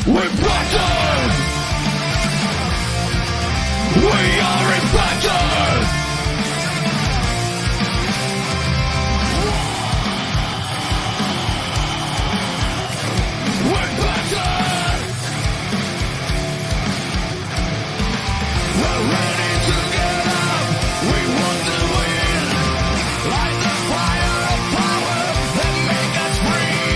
We're battered! We are impacted! We're battered! We're ready to get up! We want to win! Light the fire of power and make us free!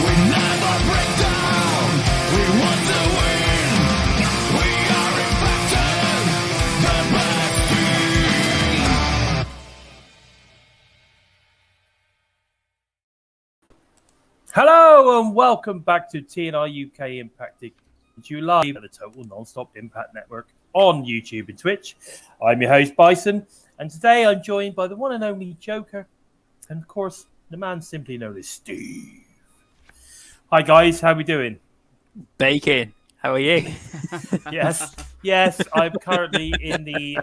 We never break down! We want to win! We are impacted! The best team! Hello and welcome back to TNI-UK Impacted July at the Total Nonstop Impact Network on YouTube and Twitch. I'm your host Bison, and today I'm joined by the one and only Joker, and of course the man simply known as Steve. Hi guys, how we doing? Bacon, how are you? Yes. I'm currently in the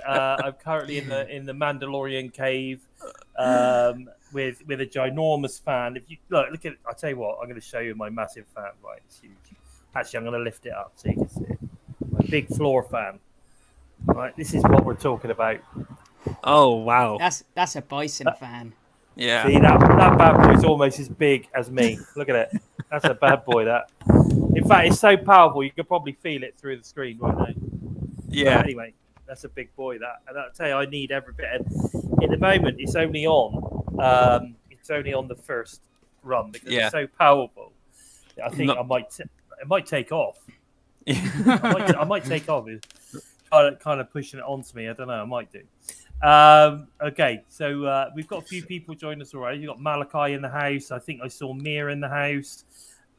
in the Mandalorian cave with a ginormous fan. If you look at, I'll tell you what, I'm going to show you my massive fan. Right, it's huge. Actually, I'm going to lift it up so you can see it. My big floor fan. Right, this is what we're talking about. Oh wow, That's a Bison fan. yeah. See that bad boy's almost as big as me. Look at it. That's a bad boy. That. In fact, it's so powerful you could probably feel it through the screen right now. Yeah. But anyway, that's a big boy. That, and I'll tell you, I need every bit. And at the moment, it's only on. It's only on the first run because it's so powerful. I think I might. It might take off. I might take off. Kind of pushing it onto me. I don't know. I might do. Okay, so we've got a few people joining us already. You've got Malachi in the house. I think I saw Mia in the house.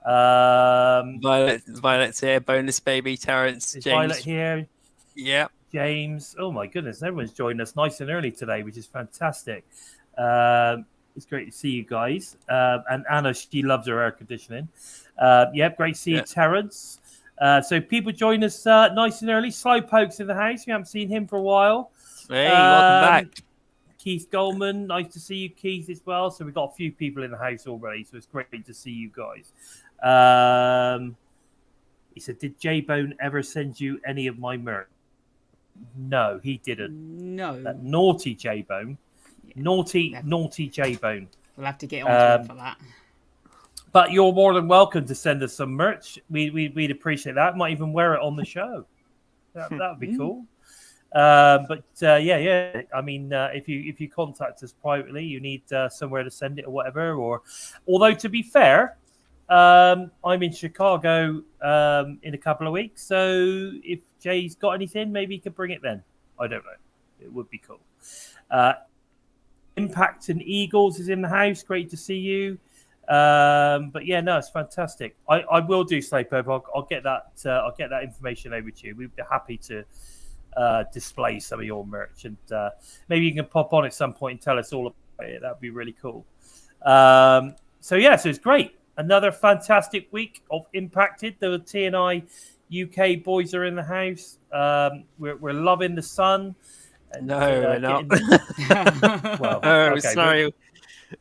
Violet's here. Bonus baby. Terrence. James. Violet here. Yeah. James. Oh my goodness, everyone's joined us nice and early today, which is fantastic. It's great to see you guys. And Anna, she loves her air conditioning. Great to see you, Terrence. So people join us nice and early. Slowpoke's in the house. We haven't seen him for a while. Hey, welcome back. Keith Goldman, nice to see you, Keith, as well. So we've got a few people in the house already, so it's great to see you guys. He said, did J-Bone ever send you any of my merch? No, he didn't. No. That naughty J-Bone. Yeah. Naughty J-Bone. We'll have to get on him for that. But you're more than welcome to send us some merch. We'd appreciate that. Might even wear it on the show. That would be cool. I mean, if you contact us privately, you need somewhere to send it or whatever. Although to be fair, I'm in Chicago in a couple of weeks. So if Jay's got anything, maybe he could bring it then. I don't know. It would be cool. Impact and Eagles is in the house. Great to see you. But yeah, no, it's fantastic. I will do Slowpoke. I'll get that information over to you. We'd be happy to display some of your merch, and maybe you can pop on at some point and tell us all about it. That'd be really cool. So it's great. Another fantastic week of Impacted. The TNI UK boys are in the house. We're loving the sun. And, No, we're not. Well, oh, sorry.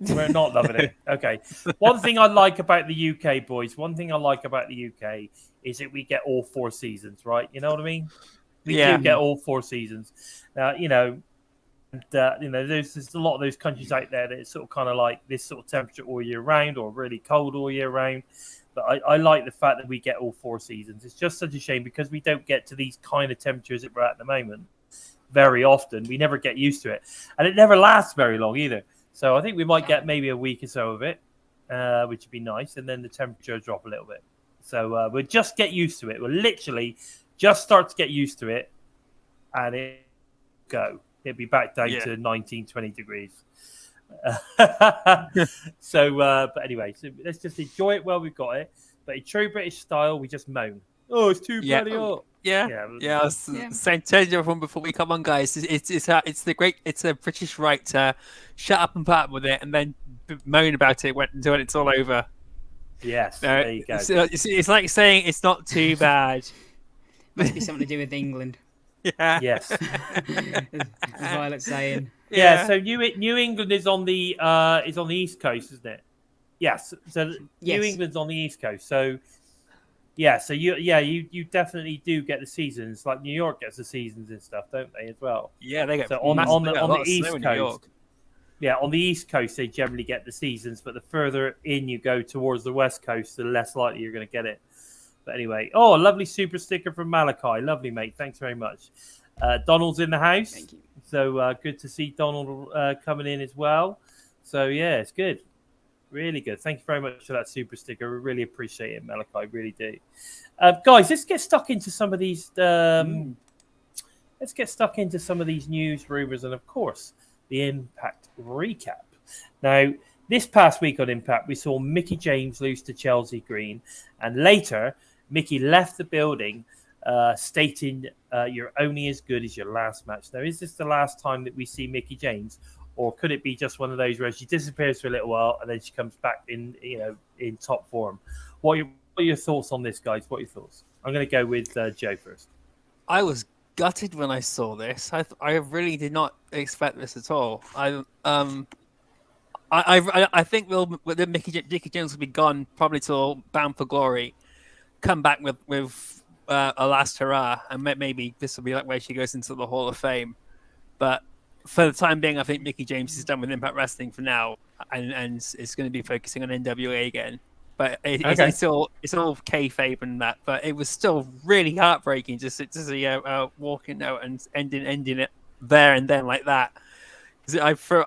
We're not loving it. Okay. One thing I like about the UK boys, is that we get all 4 seasons, right? You know what I mean? We do get all 4 seasons. Now, there's a lot of those countries out there that it's sort of kind of like this sort of temperature all year round or really cold all year round. But I like the fact that we get all 4 seasons. It's just such a shame because we don't get to these kind of temperatures that we're at the moment very often. We never get used to it. And it never lasts very long either. So I think we might get maybe a week or so of it, which would be nice. And then the temperature drop a little bit. So we'll just get used to it. We'll literally just start to get used to it. And it'll be back down to 19, 20 degrees. But anyway, so let's just enjoy it while we've got it. But in true British style, we just moan. Oh, it's too bloody hot. Same to everyone before we come on, guys. It's a British right to shut up and put up with it and then moan about it until it's all over. Yes, there you go. It's like saying it's not too bad. Must be something to do with England. Yeah. Yes. As Violet's saying. Yeah. So New England is on the East Coast, isn't it? Yes. So New England's on the East Coast. So Yeah, so you definitely do get the seasons. Like New York gets the seasons and stuff, don't they, as well? Yeah, they get So massive, they get a on lot the of snow East in New York. Coast, yeah, on the East Coast they generally get the seasons, but the further in you go towards the West Coast, the less likely you're going to get it. But anyway, a lovely super sticker from Malachi, lovely mate, thanks very much. Donald's in the house, Thank you. so good to see Donald coming in as well. So yeah, it's good. Really good. Thank you very much for that super sticker. We really appreciate it, Malachi. Really do. Guys, let's get stuck into some of these. Let's get stuck into some of these news, rumors, and of course, the Impact recap. Now, this past week on Impact, we saw Mickie James lose to Chelsea Green, and later, Mickie left the building, stating, "You're only as good as your last match." Now, is this the last time that we see Mickie James? Or could it be just one of those where she disappears for a little while and then she comes back in top form? What are your thoughts on this, guys? What are your thoughts? I'm going to go with Joe first. I was gutted when I saw this. I really did not expect this at all. I think Mickie James will be gone probably till Bound for Glory. Come back with a last hurrah, and maybe this will be like where she goes into the Hall of Fame. But for the time being, I think Mickie James is done with Impact Wrestling for now, and is going to be focusing on NWA again. But it's all kayfabe and that. But it was still really heartbreaking just to see walking out and ending it there and then like that. After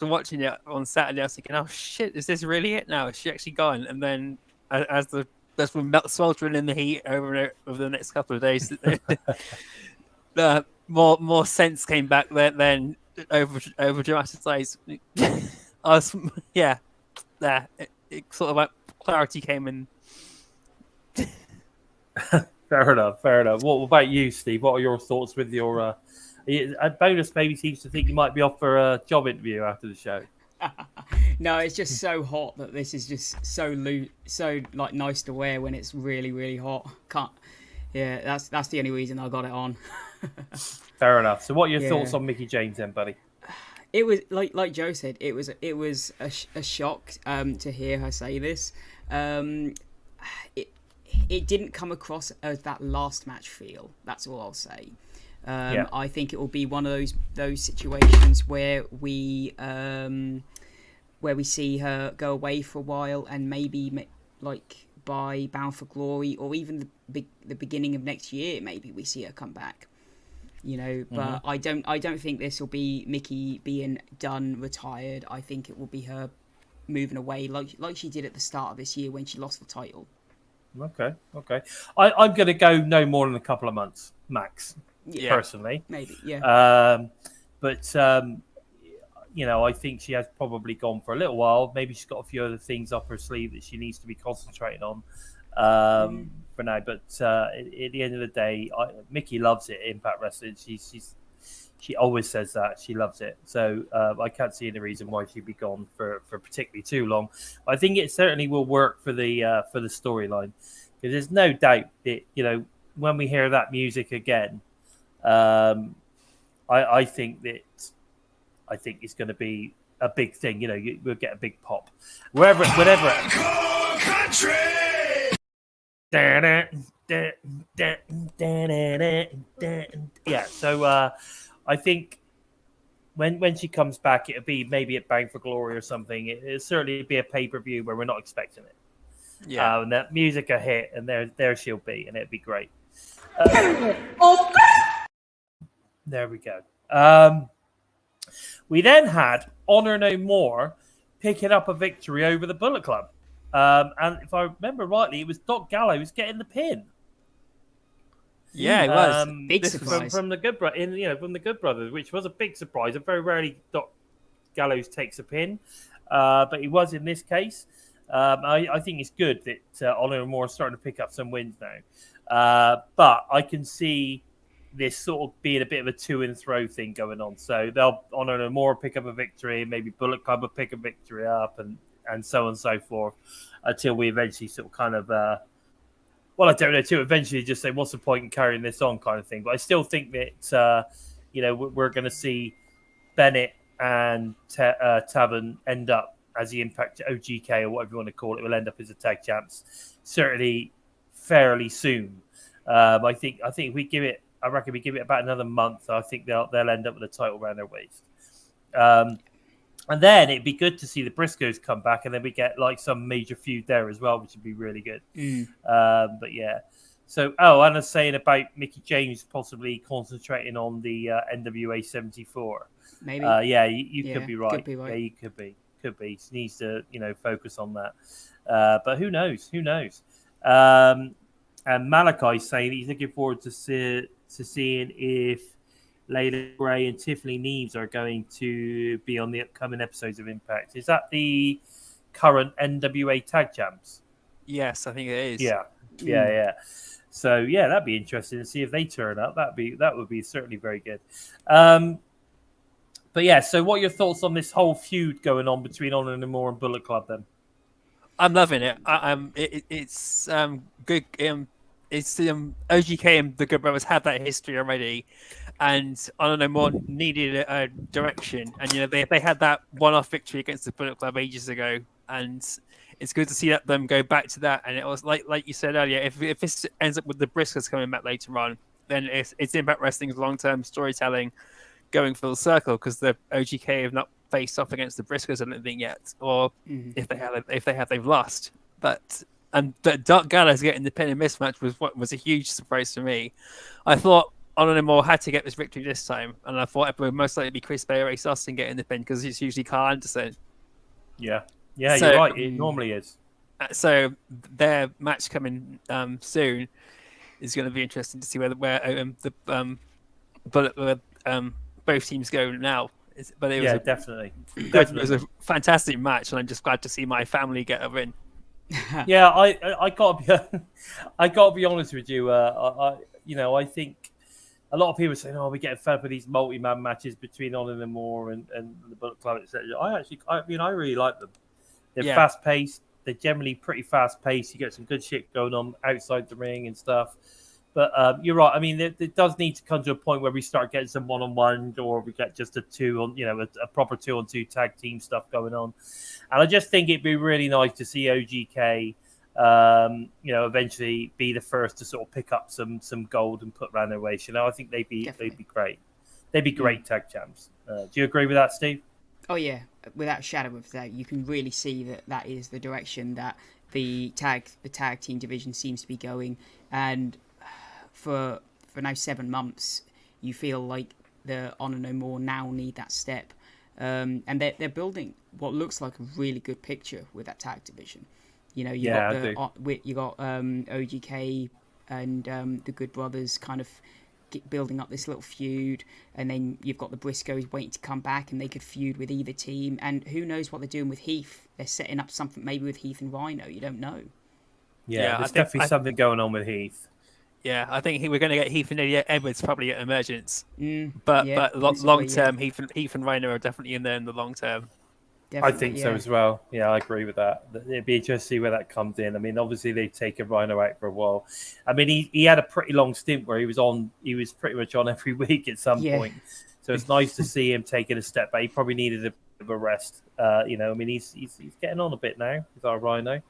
watching it on Saturday, I was thinking, "Oh shit, is this really it now? Is she actually gone?" And then as we're sweltering in the heat over the next couple of days. More sense came back then over dramatized. It sort of like clarity came in. Fair enough. What about you, Steve? What are your thoughts with your bonus? Maybe seems to think you might be off for a job interview after the show. No, it's just so hot that this is just so like nice to wear when it's really, really hot. Yeah, that's the only reason I got it on. Fair enough. So, what are your thoughts on Mickie James, then, buddy? It was like Joe said. It was a shock to hear her say this. It didn't come across as that last match feel. That's all I'll say. I think it will be one of those situations where we see her go away for a while, and maybe like by Bound for Glory or even the beginning of next year, maybe we see her come back. But I don't think this will be Mickie being done, retired. I think it will be her moving away like she did at the start of this year when she lost the title. Okay. I'm going to go no more than a couple of months max. Yeah. Personally, maybe. Yeah. But I think she has probably gone for a little while. Maybe she's got a few other things up her sleeve that she needs to be concentrating on. For now, but at the end of the day, Mickie loves it. Impact Wrestling. She always says that she loves it. So I can't see any reason why she'd be gone for particularly too long. I think it certainly will work for the storyline, because there's no doubt that when we hear that music again, I think it's going to be a big thing. We'll get a big pop whenever. Country. Yeah, so I think when she comes back, it'll be maybe at Bang for Glory or something. It'll certainly be a pay-per-view where we're not expecting it. Yeah, and that music will hit, and there she'll be, and it'll be great. There we go. We then had Honor No More picking up a victory over the Bullet Club. And if I remember rightly, it was Doc Gallows getting the pin. Yeah, it was big surprise from the Good from the Good Brothers, which was a big surprise. And very rarely Doc Gallows takes a pin, but he was in this case. I think it's good that Honor No More is starting to pick up some wins now. But I can see this sort of being a bit of a to and fro thing going on. So they'll Honor No More pick up a victory, maybe Bullet Club will pick a victory up, and so on and so forth, until we eventually sort of kind of, I don't know, to eventually just say, what's the point in carrying this on kind of thing. But I still think that, we're going to see Bennett and Sabin end up as the Impact OGK or whatever you want to call it, will end up as the tag champs. Certainly fairly soon. I think if we give it, I reckon we give it about another month, I think they'll end up with a title around their waist. And then it'd be good to see the Briscoes come back, and then we get like some major feud there as well, which would be really good. But yeah. So, and I was saying about Mickie James possibly concentrating on the NWA 74. Maybe. Yeah, you could be right. Could be right. Yeah, you could be. He needs to, focus on that. But who knows? And Malachi's saying he's looking forward to seeing if Layla Gray and Tiffany Neves are going to be on the upcoming episodes of Impact. Is that the current NWA Tag Champs? Yes, I think it is. Yeah. So yeah, that'd be interesting to see if they turn up. That would be certainly very good. But yeah, so what are your thoughts on this whole feud going on between Honor No More and Bullet Club then? I'm loving it. It's good. It's OGK and the Good Brothers have that history already, and Honor No More needed a direction. And they had that one-off victory against the Bullet Club ages ago, and it's good to see them go back to that. And it was like you said earlier, if this ends up with the Briscoes coming back later on, then it's Impact Wrestling's long-term storytelling going full circle, because the OGK have not faced off against the Briscoes or anything yet, or if they have, they've lost. And Dark Gallows getting the pin and miss match was a huge surprise for me. I thought Honor No More had to get this victory this time, and I thought it would most likely be Chris Bay or Ace Austin getting the pin, because it's usually Carl Anderson. Yeah, So, you're right. It normally is. So their match coming soon is going to be interesting to see where both teams go now. But it was definitely. It was a fantastic match, and I'm just glad to see my family get a win. Yeah, I gotta be honest with you. I think a lot of people say, "Oh, we're getting fed up with these multi-man matches between Honor No More and the Bullet Club, etc." I really like them. They're fast paced. They're generally pretty fast paced. You get some good shit going on outside the ring and stuff. But you're right. I mean, it does need to come to a point where we start getting some one-on-one, or we get just a proper 2-on-2 tag team stuff going on. And I just think it'd be really nice to see OGK, eventually be the first to sort of pick up some gold and put around their waist. I think they'd be great. They'd be great tag champs. Do you agree with that, Steve? Oh yeah, without a shadow of doubt, you can really see that is the direction that the tag team division seems to be going. And for now 7 months, you feel like the Honor No More now need that step, and they're building what looks like a really good picture with that tag division. You got OGK and the Good Brothers kind of building up this little feud, and then you've got the Briscoes waiting to come back, and they could feud with either team. And who knows what they're doing with Heath? They're setting up something maybe with Heath and Rhino. You don't know. Yeah, there's definitely something going on with Heath. Yeah, I think we're going to get Heath and Eddie Edwards probably at Emergence. But long term, Heath and Rhino are definitely in there in the long term. I think so as well. Yeah, I agree with that. It'd be interesting to see where that comes in. I mean, obviously they've taken Rhino out for a while. I mean, he had a pretty long stint where he was pretty much on every week at some point. So it's nice to see him taking a step back. He probably needed a bit of a rest. I mean, he's getting on a bit now with our Rhino,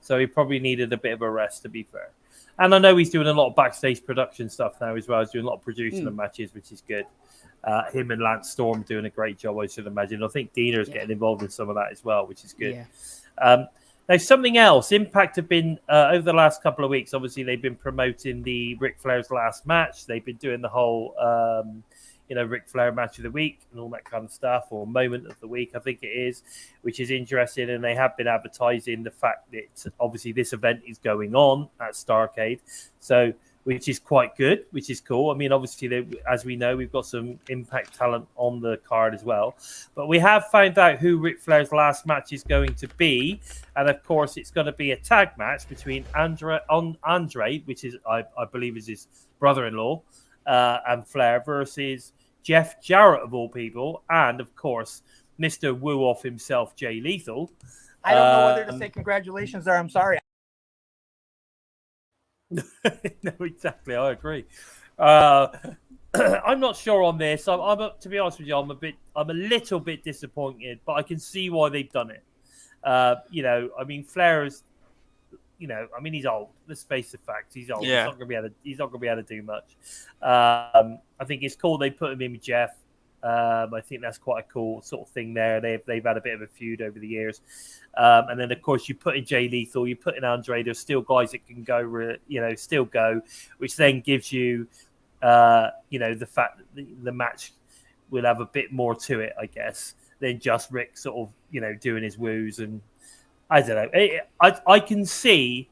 so he probably needed a bit of a rest, to be fair. And I know he's doing a lot of backstage production stuff now as well. He's doing a lot of producing of matches, which is good. Him and Lance Storm doing a great job, I should imagine. I think Dina's getting involved in some of that as well, which is good. Yeah. Now, something else. Impact have been, over the last couple of weeks, obviously, they've been promoting the Ric Flair's last match. They've been doing the whole, Ric Flair match of the week and all that kind of stuff, or moment of the week, I think it is, which is interesting. And they have been advertising the fact that, obviously, this event is going on at Starrcade. So, which is quite good, which is cool. I mean, obviously, as we know, we've got some Impact talent on the card as well. But we have found out who Ric Flair's last match is going to be. And, of course, it's going to be a tag match between Andre, which is, I believe, is his brother-in-law, and Flair versus Jeff Jarrett, of all people. And, of course, Mr. Woo-Off himself, Jay Lethal. I don't know whether to say congratulations or I'm sorry. No, exactly. I agree. I'm not sure on this. I'm to be honest with you, I'm a little bit disappointed, but I can see why they've done it. I mean, Flair is I mean, he's old. Let's face the facts. He's old. Yeah. He's not going to be able to do much. I think it's cool they put him in with Jeff. I think that's quite a cool sort of thing there. They've had a bit of a feud over the years. And then, of course, you put in Jay Lethal, you put in Andre. There's still guys that can go, still go, which then gives you, the fact that the match will have a bit more to it, I guess, than just Rick sort of, doing his woos. And I don't know. I can see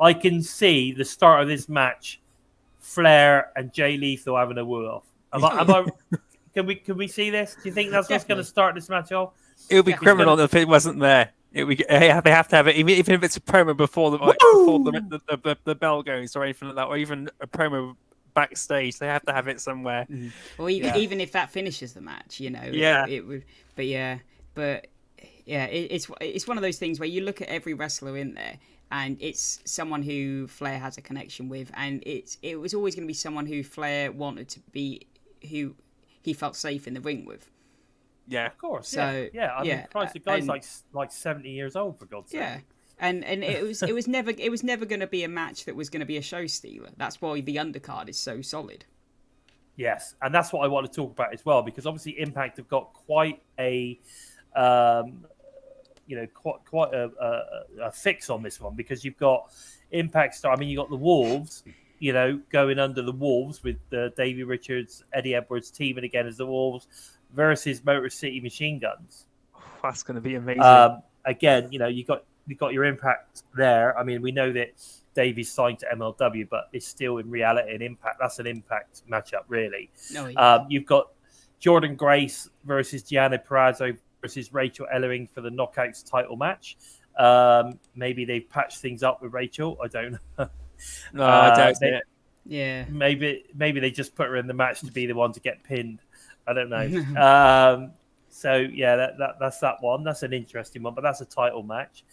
the start of this match, Flair and Jay Lethal having a woo off. Am I Can we see this? Do you think that's what's going to start this match off? It would be criminal if it wasn't there. They have to have it, even if it's a promo before the bell goes or anything like that, or even a promo backstage. They have to have it somewhere. Or even if that finishes the match, Yeah. it would. But it's one of those things where you look at every wrestler in there, and it's someone who Flair has a connection with, and it was always going to be someone who Flair wanted to be, who he felt safe in the ring with. Yeah, of course. So I mean, Christ, the guy's like 70 years old, for God's sake. Yeah, and it was never going to be a match that was going to be a show stealer. That's why the undercard is so solid. Yes, and that's what I want to talk about as well, because obviously Impact have got quite a quite a fix on this one, because you've got Impact Star. I mean, you've got the Wolves. Going under the Wolves with Davey Richards, Eddie Edwards teaming again as the Wolves versus Motor City Machine Guns. That's going to be amazing. Again, you got your Impact there. I mean, we know that Davey's signed to MLW, but it's still in reality an Impact. That's an Impact matchup, really. You've got Jordan Grace versus Gianna Perazzo versus Rachel Ellering for the Knockouts title match. Maybe they've patched things up with Rachel. I don't know. No, I doubt it. Yeah. Maybe they just put her in the match to be the one to get pinned. I don't know. So yeah, that's that one. That's an interesting one, but that's a title match.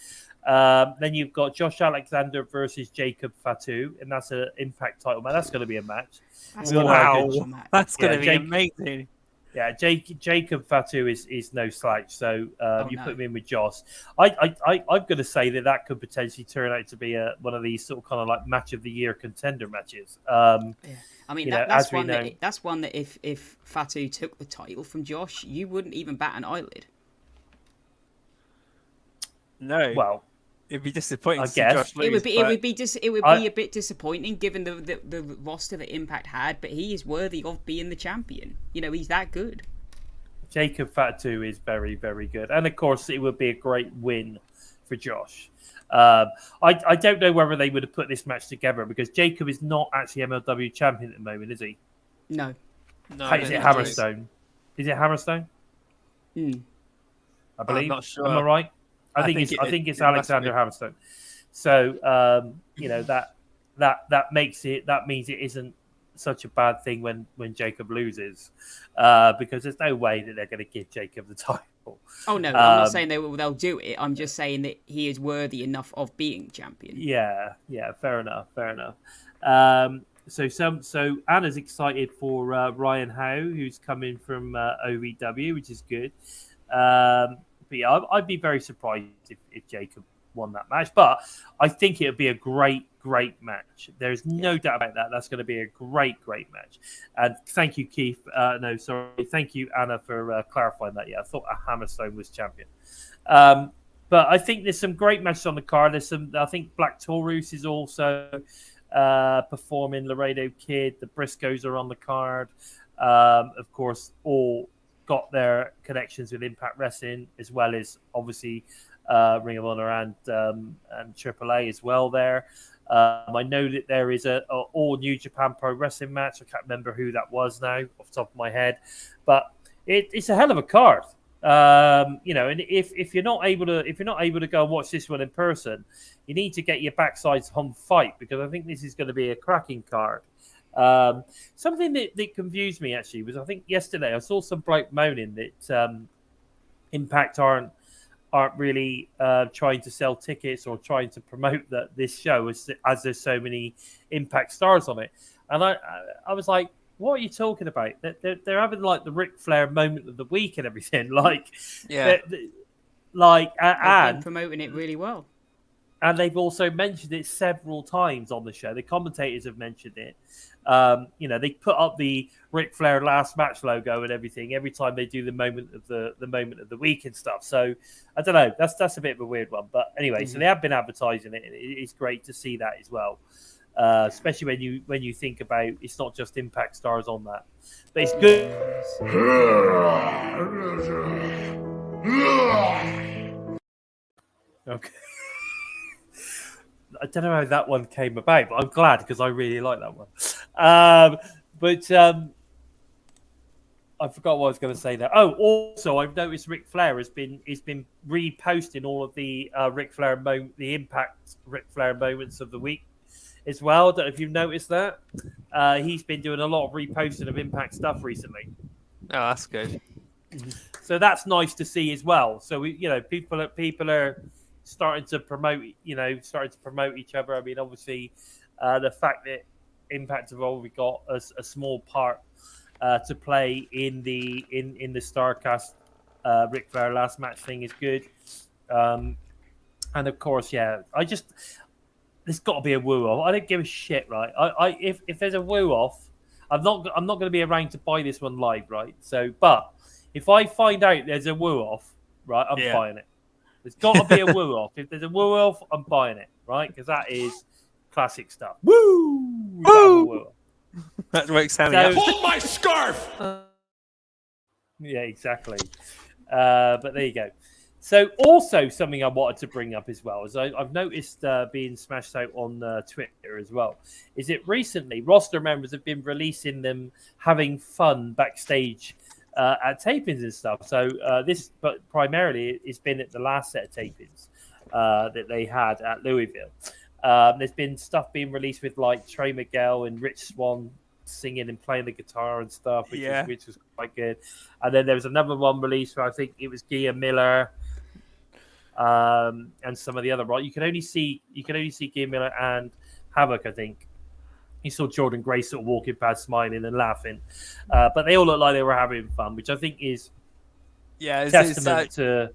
Then you've got Josh Alexander versus Jacob Fatu, and that's an Impact title match. That's going to be a match. That's going to be amazing. Yeah, Jacob Fatu is no slouch, so you put him in with Joss. I'm going to say that could potentially turn out to be one of these sort of kind of like match of the year contender matches. I mean, that's one that if Fatu took the title from Josh, you wouldn't even bat an eyelid. No. Well, it'd be disappointing. I guess it would be a bit disappointing given the roster that Impact had, but he is worthy of being the champion. He's that good. Jacob Fatu is very, very good, and of course, it would be a great win for Josh. I don't know whether they would have put this match together, because Jacob is not actually MLW champion at the moment, is he? No. Is it Hammerstone? Is it Hammerstone? I believe. I'm not sure. Am I right? I think it's Alexander Hammerstone. So that means it isn't such a bad thing when Jacob loses, because there's no way that they're going to give Jacob the title. Oh no, I'm not saying they'll do it. I'm just saying that he is worthy enough of being champion. Yeah, fair enough. So Anna's excited for Ryan Howe, who's coming from OVW, which is good. But yeah, I'd be very surprised if Jacob won that match. But I think it would be a great match. There's no doubt about that. That's going to be a great match. And thank you, Keith. Thank you, Anna, for clarifying that. Yeah, I thought Hammerstone was champion. But I think there's some great matches on the card. I think Black Taurus is also performing. Laredo Kid, the Briscoes are on the card. Of course, all got their connections with Impact Wrestling, as well as obviously Ring of Honor and AAA as well there. I know that there is a all New Japan Pro Wrestling match. I can't remember who that was now off the top of my head, but it's a hell of a card. And if you're not able to go and watch this one in person, you need to get your backsides on Fight, because I think this is going to be a cracking card. Something that confused me actually was, I think yesterday I saw some bloke moaning that Impact aren't really trying to sell tickets or trying to promote this show as there's so many Impact stars on it. And I was like, what are you talking about? They're having like the Ric Flair moment of the week and everything. Like, yeah, and promoting it really well. And they've also mentioned it several times on the show. The commentators have mentioned it. They put up the Ric Flair last match logo and everything every time they do the moment of the week and stuff. So I don't know. That's a bit of a weird one. But anyway, so they have been advertising it. It's great to see that as well. Especially when you think about it's not just Impact stars on that, but it's good. Okay. I don't know how that one came about, but I'm glad because I really like that one. I forgot what I was going to say there. Oh, also I've noticed Ric Flair has been reposting all of the the Impact Ric Flair moments of the week as well. I don't know if you've noticed that. He's been doing a lot of reposting of Impact stuff recently. Oh, that's good. So that's nice to see as well. So people are starting to promote each other. I mean, obviously, the fact that Impact have already got a small part to play in the Starcast Ric Flair last match thing is good. And of course, there's got to be a woo off. I don't give a shit, right? If there's a woo off, I'm not going to be around to buy this one live, right? So, but if I find out there's a woo off, right, I'm buying it. There's got to be a woo off. If there's a woo off, I'm buying it, right? Because that is classic stuff. Woo! Woo! That makes Sammy. Hold my scarf. Yeah, exactly. But there you go. So also something I wanted to bring up as well is I've noticed being smashed out on Twitter as well, is it recently roster members have been releasing them having fun backstage at tapings and stuff. So but primarily it's been at the last set of tapings that they had at Louisville. There's been stuff being released with like Trey Miguel and Rich Swann singing and playing the guitar and stuff, which was quite good. And then there was another one released where I think it was Gia Miller and some of the other You can only see Gia Miller and Havoc, I think. You saw Jordan Grace sort of walking past, smiling and laughing, but they all looked like they were having fun, which I think is testament to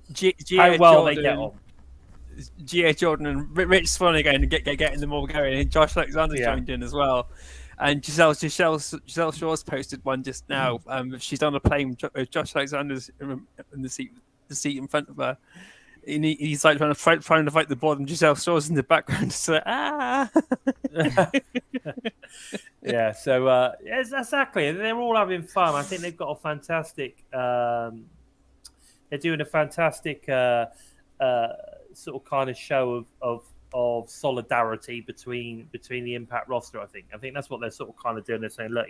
how well they get on. G.A. Jordan and Rich Swann again getting them all going, and Josh Alexander's joined in as well. And Giselle Shaw's posted one just now. She's on a plane with Josh Alexander's in the seat in front of her. And he's like trying to fight the board, and Giselle Shaw's in the background. So yeah. So exactly, they're all having fun. I think they've got a fantastic. They're doing a fantastic sort of kind of show of solidarity between the Impact roster. I think that's what they're sort of kind of doing. They're saying, look,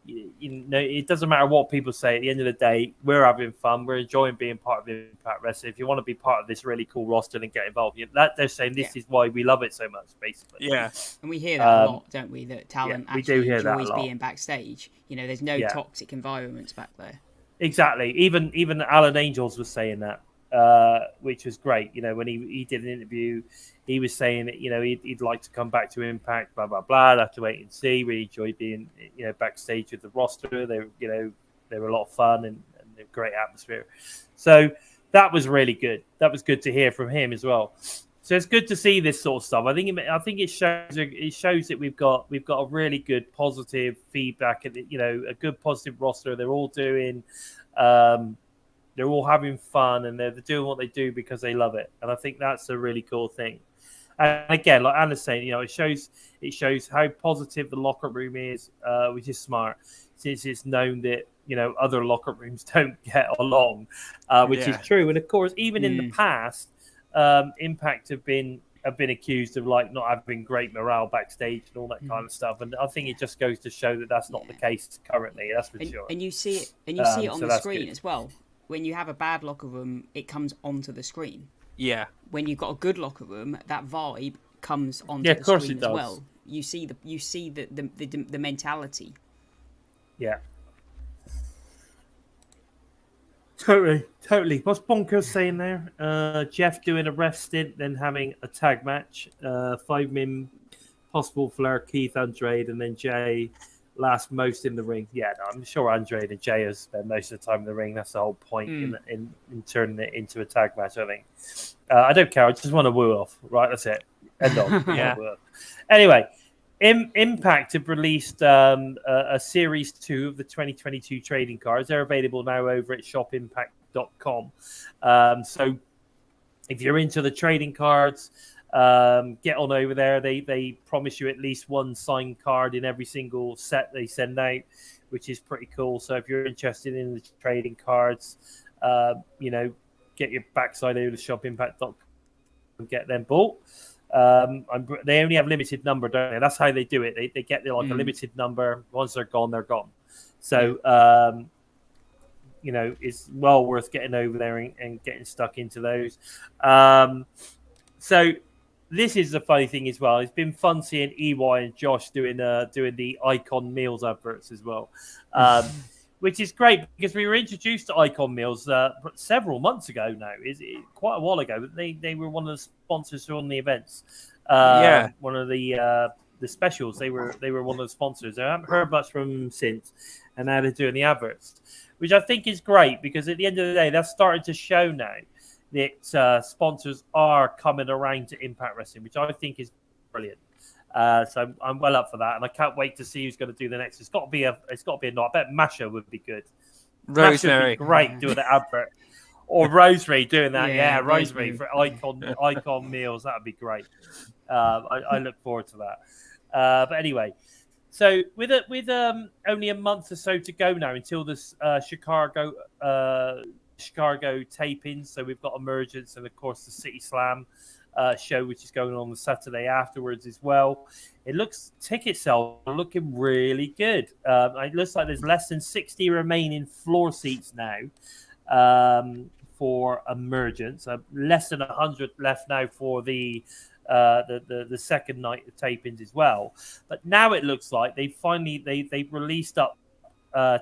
it doesn't matter what people say. At the end of the day, we're having fun. We're enjoying being part of Impact Wrestling. If you want to be part of this really cool roster and get involved, they're saying this is why we love it so much, basically. Yeah, and we hear that a lot, don't we? That talent actually enjoys that being backstage. There's no toxic environments back there. Exactly. Even Alan Angels was saying that. Which was great. When he did an interview, he was saying that he'd like to come back to Impact. Blah blah blah. I'd have to wait and see. Really enjoyed being backstage with the roster. They were a lot of fun and a great atmosphere. So that was really good. That was good to hear from him as well. So it's good to see this sort of stuff. I think it shows that we've got a really good positive feedback and a good positive roster. They're all doing. They're all having fun and they're doing what they do because they love it. And I think that's a really cool thing. And again, like Anna's saying, it shows how positive the locker room is, which is smart, since it's known that, other locker rooms don't get along, which is true. And of course, even in the past, Impact have been accused of like not having great morale backstage and all that kind of stuff. And I think it just goes to show that that's not the case currently. That's for sure. And you see it on the screen as well. When you have a bad locker room, it comes onto the screen. Yeah. When you've got a good locker room, that vibe comes onto the screen as well. You see the mentality. Yeah. Totally. What's Bonkers saying there? Jeff doing a ref stint, then having a tag match. 5-man possible Flair, Keith Andrade, and then Jay last most in the ring. Yeah, no, I'm sure Andre and Jay has spent most of the time in the ring. That's the whole point in turning it into a tag match, I think. I don't care. I just want to woo off. Right, that's it. End of. Yeah. Anyway, Impact have released a Series 2 of the 2022 trading cards. They're available now over at shopimpact.com. So if you're into the trading cards, get on over there. They promise you at least one signed card in every single set they send out, which is pretty cool. So if you're interested in the trading cards, get your backside over to shopimpact.com and get them bought. They only have limited number, don't they? That's how they do it. They get a limited number. Once they're gone, they're gone. So it's well worth getting over there and getting stuck into those. So this is the funny thing as well. It's been fun seeing EY and Josh doing the Icon Meals adverts as well, which is great because we were introduced to Icon Meals several months ago now. Is quite a while ago. But they were one of the sponsors on the events. One of the specials. They were one of the sponsors. I haven't heard much from them since, and now they're doing the adverts, which I think is great because at the end of the day, that's starting to show now that sponsors are coming around to Impact Wrestling, which I think is brilliant. So I'm well up for that, and I can't wait to see who's going to do the next. It's got to be a night. I bet Masha would be good. Rosemary, would be great doing the advert, or Rosemary doing that. Yeah, Rosemary for Icon Meals. That would be great. I look forward to that. But anyway, so with only a month or so to go now until this Chicago tapings. So we've got Emergence and of course the City Slam show, which is going on the Saturday afterwards as well. It looks ticket sales are looking really good. It looks like there's less than 60 remaining floor seats now for Emergence. Less than 100 left now for the second night of tapings as well. But now it looks like they've released up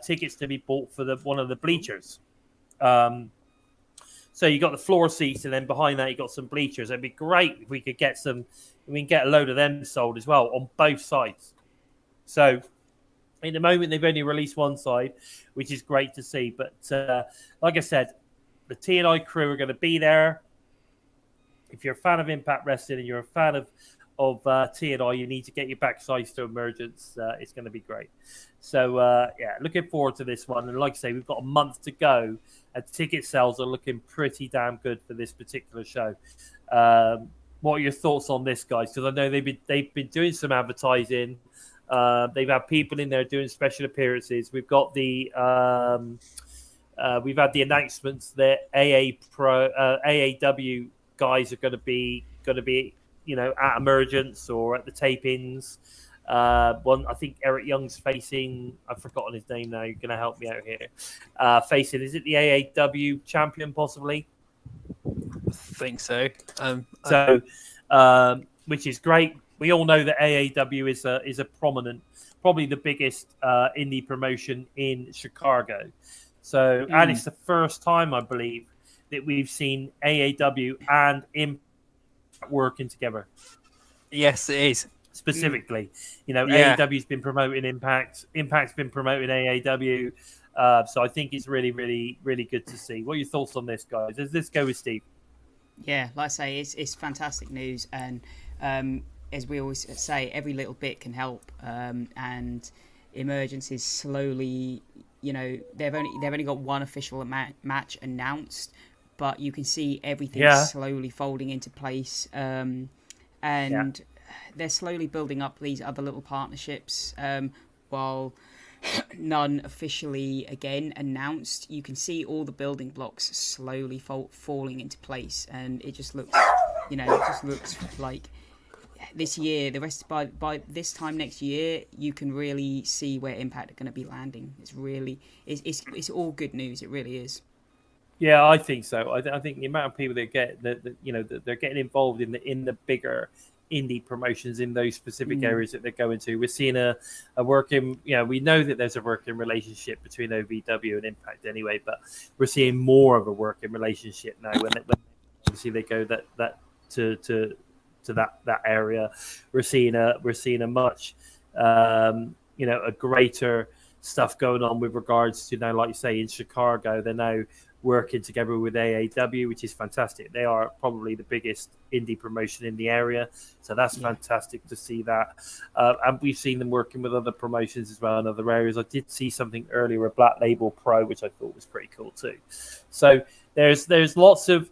tickets to be bought for one of the bleachers. So you got the floor seats, and then behind that you got some bleachers. It'd be great if we could get a load of them sold as well on both sides. So in the moment they've only released one side, which is great to see. But like I said, the TNI crew are going to be there. If you're a fan of Impact Wrestling and you're a fan of TNI, you need to get your backsides to Emergence. It's going to be great. So, looking forward to this one. And like I say, we've got a month to go, and ticket sales are looking pretty damn good for this particular show. What are your thoughts on this, guys? Because I know they've been doing some advertising. They've had people in there doing special appearances. We've got we've had the announcements that AAW guys are going to be at Emergence or at the tapings. One, I think Eric Young's facing. I've forgotten his name now. You're going to help me out here. Facing, is it the AAW champion possibly? I think so. Which is great. We all know that AAW is a prominent, probably the biggest indie promotion in Chicago. So, and it's the first time I believe that we've seen AAW and Impact working together. Yes, it is. Specifically, AAW's been promoting Impact. Impact's been promoting AAW. So I think it's really, really, really good to see. What are your thoughts on this, guys? Let's go with Steve. Yeah, like I say, it's fantastic news, and as we always say, every little bit can help. And Emergence is slowly, they've only got one official match announced, but you can see everything slowly folding into place. They're slowly building up these other little partnerships. While none officially again announced, you can see all the building blocks slowly falling into place, and it just looks, like this year, the rest by this time next year, you can really see where Impact are going to be landing. It's all good news. It really is. Yeah, I think so. I think the amount of people that get they're getting involved in the bigger indie promotions in those specific areas that they're going to. We're seeing a working, we know that there's a working relationship between OVW and Impact anyway, but we're seeing more of a working relationship now when obviously they go that to that area. We're seeing a much a greater stuff going on with regards to now, like you say, in Chicago, they're now working together with AAW, which is fantastic. They are probably the biggest indie promotion in the area, so that's fantastic to see that. And we've seen them working with other promotions as well in other areas. I did see something earlier with Black Label Pro, which I thought was pretty cool too. So there's lots of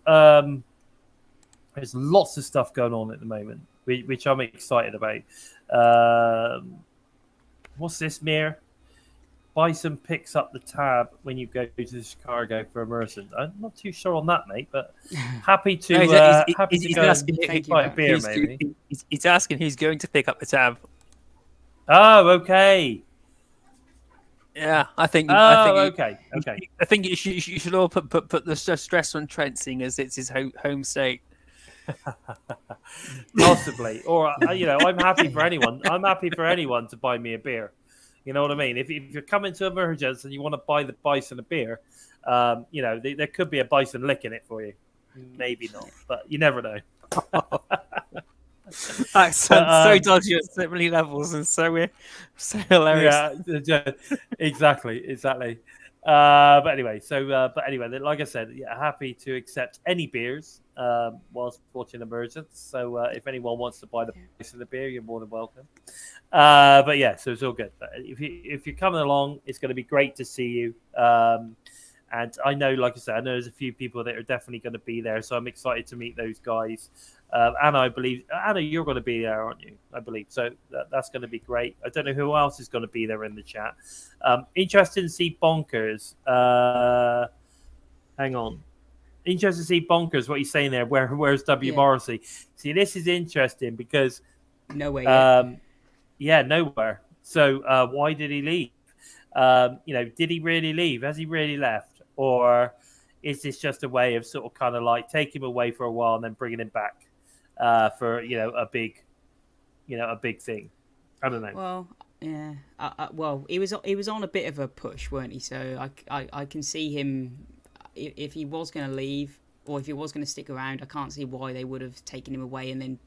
stuff going on at the moment, which I'm excited about. What's this, Mir? Bison picks up the tab when you go to Chicago for Emergence. I'm not too sure on that, mate, but happy to he's go asking, and buy a beer, maybe. He's asking who's going to pick up the tab. Oh, okay. Yeah, I think. Okay. I think you should all put the stress on Trent, seeing as it's his home state. Possibly, or I'm happy for anyone. I'm happy for anyone to buy me a beer. You know what I mean? If you're coming to Emergence and you want to buy the Bison a beer, there could be a Bison lick in it for you. Maybe not, but you never know. That sounds so dodgy at so many levels and so hilarious. Yeah, exactly. But anyway, like I said, happy to accept any beers whilst watching Emergence. So if anyone wants to buy the price of the beer, you're more than welcome. But yeah, so it's all good. But if you're coming along, it's going to be great to see you. And I know, like I said, there's a few people that are definitely going to be there, so I'm excited to meet those guys. Anna, I believe, you're going to be there, aren't you? I believe so. That's going to be great. I don't know who else is going to be there in the chat. Interested to see Bonkers. Hang on. Interested to see Bonkers. What he's saying there? Where's W Morrissey? See, this is interesting because nowhere. Nowhere. So why did he leave? Did he really leave? Has he really left? Or is this just a way of sort of kind of like taking him away for a while and then bringing him back for a big thing? I don't know. Well, yeah. Well, he was on a bit of a push, weren't he? So I can see him if he was going to leave or if he was going to stick around. I can't see why they would have taken him away and then.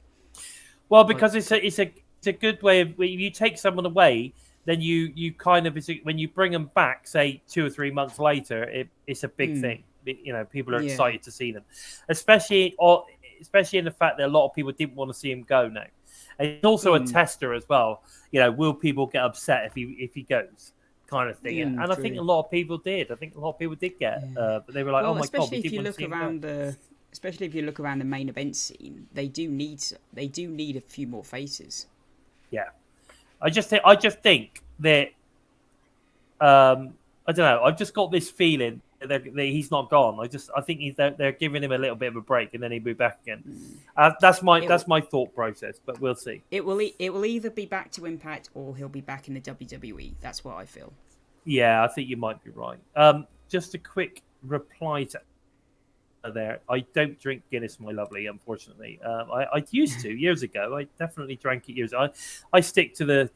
Well, because it's a good way of when you take someone away. Then you kind of, when you bring them back, say 2 or 3 months later, it's a big thing. People are excited to see them, especially in the fact that a lot of people didn't want to see him go now. And it's also a tester as well. Will people get upset if he goes, kind of thing. And I think a lot of people did. I think a lot of people did get, but they were like, "Oh my god!" Especially if you look around the main event scene, they do need a few more faces. Yeah. I just think that I don't know. I've just got this feeling that he's not gone. I think they're giving him a little bit of a break and then he'll be back again. That's my thought process, but we'll see. It will either be back to Impact or he'll be back in the WWE. That's what I feel. Yeah, I think you might be right. Just a quick reply to there. I don't drink Guinness, my lovely, unfortunately. I used to years ago. I definitely drank it years ago. I stick to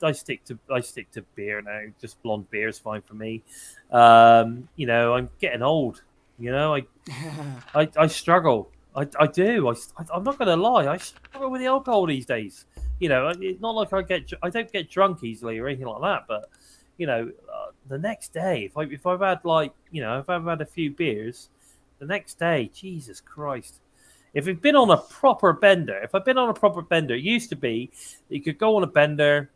beer now. Just blonde beer is fine for me. I'm getting old. I struggle. I do. I'm not going to lie. I struggle with the alcohol these days. It's not like I don't get drunk easily or anything like that. But the next day, if I've had if I've had a few beers. The next day, Jesus Christ. If I've been on a proper bender, it used to be that you could go on a bender,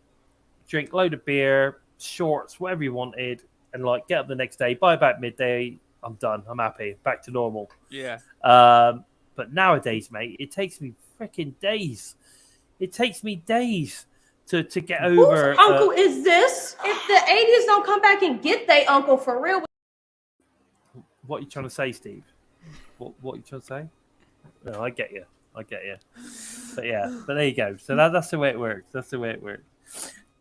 drink a load of beer, shorts, whatever you wanted, and get up the next day. By about midday, I'm done. I'm happy. Back to normal. Yeah. But nowadays, mate, it takes me freaking days. It takes me days to get over. Whose uncle is this? If the 80s don't come back and get their uncle for real. What are you trying to say, Steve? What are you trying to say? No, I get you. But there you go. So that's the way it works.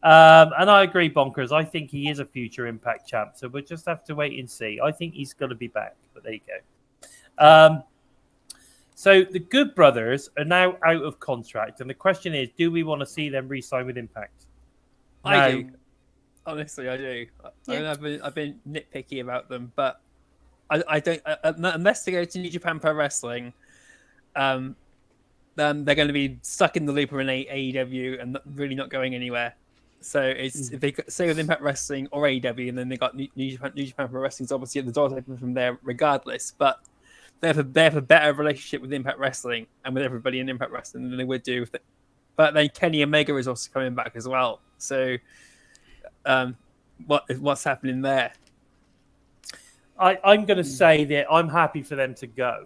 And I agree, Bonkers. I think he is a future Impact champ. So we'll just have to wait and see. I think he's going to be back. But there you go. So the Good Brothers are now out of contract. And the question is, do we want to see them re-sign with Impact? I do. Honestly, I do. Yeah. I've been nitpicky about them, but I don't unless they go to New Japan Pro Wrestling, then they're going to be stuck in the loop in AEW and really not going anywhere. So it's if they say with Impact Wrestling or AEW, and then they got New Japan Pro Wrestling's obviously the doors open from there regardless. But they have a better relationship with Impact Wrestling and with everybody in Impact Wrestling than they would do with it. But then Kenny Omega is also coming back as well. So what's happening there? I'm going to say that I'm happy for them to go,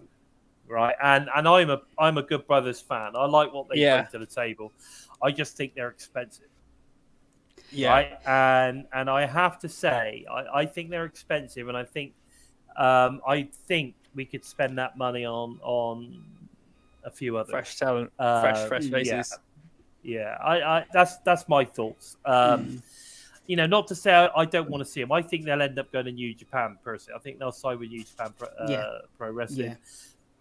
right? And I'm a Good Brothers fan. I like what they bring to the table. I just think they're expensive. Yeah. Right? And I have to say, I think they're expensive, and I think we could spend that money on a few other fresh talent, fresh faces. Yeah. That's my thoughts. You know, not to say I don't want to see them. I think they'll end up going to New Japan personally. I think they'll side with New Japan Pro Wrestling. Yeah.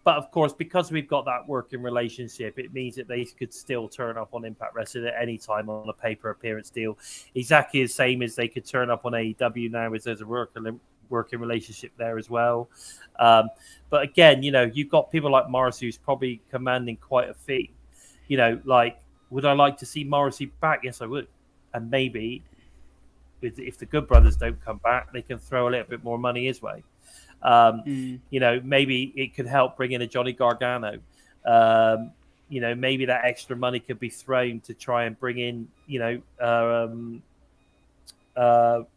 But of course, because we've got that working relationship, it means that they could still turn up on Impact Wrestling at any time on a pay-per appearance deal. Exactly the same as they could turn up on AEW now, as there's a working relationship there as well. But again, you know, you've got people like Morrissey who's probably commanding quite a fee. You know, like, would I like to see Morrissey back? Yes, I would. And maybe if the Good Brothers don't come back, they can throw a little bit more money his way. You know, maybe it could help bring in a Johnny Gargano. You know, maybe that extra money could be thrown to try and bring in, you know,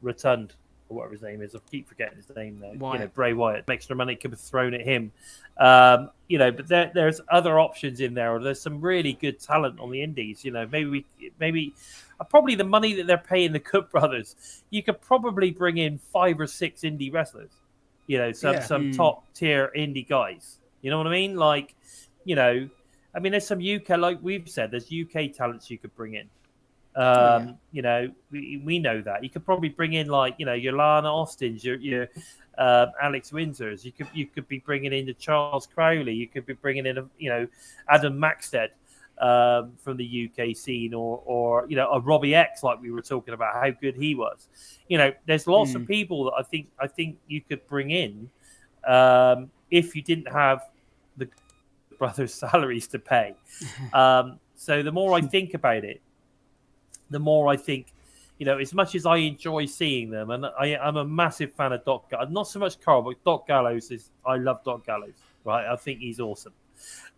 Rotund, or whatever his name is. I keep forgetting his name now. Wyatt. You know, Bray Wyatt. Extra money could be thrown at him. You know, but there's other options in there. Or there's some really good talent on the indies. You know, maybe probably the money that they're paying the Good Brothers, you could probably bring in 5 or 6 indie wrestlers. You know, some top tier indie guys. You know what I mean? Like, you know, I mean, there's some UK, like we've said, there's UK talents you could bring in. You know, we know that. You could probably bring in, like, you know, your Lana Austins, your Alex Windsors. You could be bringing in the Charles Crowley. You could be bringing in, you know, Adam Maxted from the UK scene, or you know, a Robbie X, like we were talking about, how good he was. You know, there's lots of people that I think you could bring in if you didn't have the brothers' salaries to pay. So the more I think about it, the more I think, you know, as much as I enjoy seeing them, and I'm a massive fan of Doc Gallows, not so much Carl, but Doc Gallows I love Doc Gallows, right? I think he's awesome.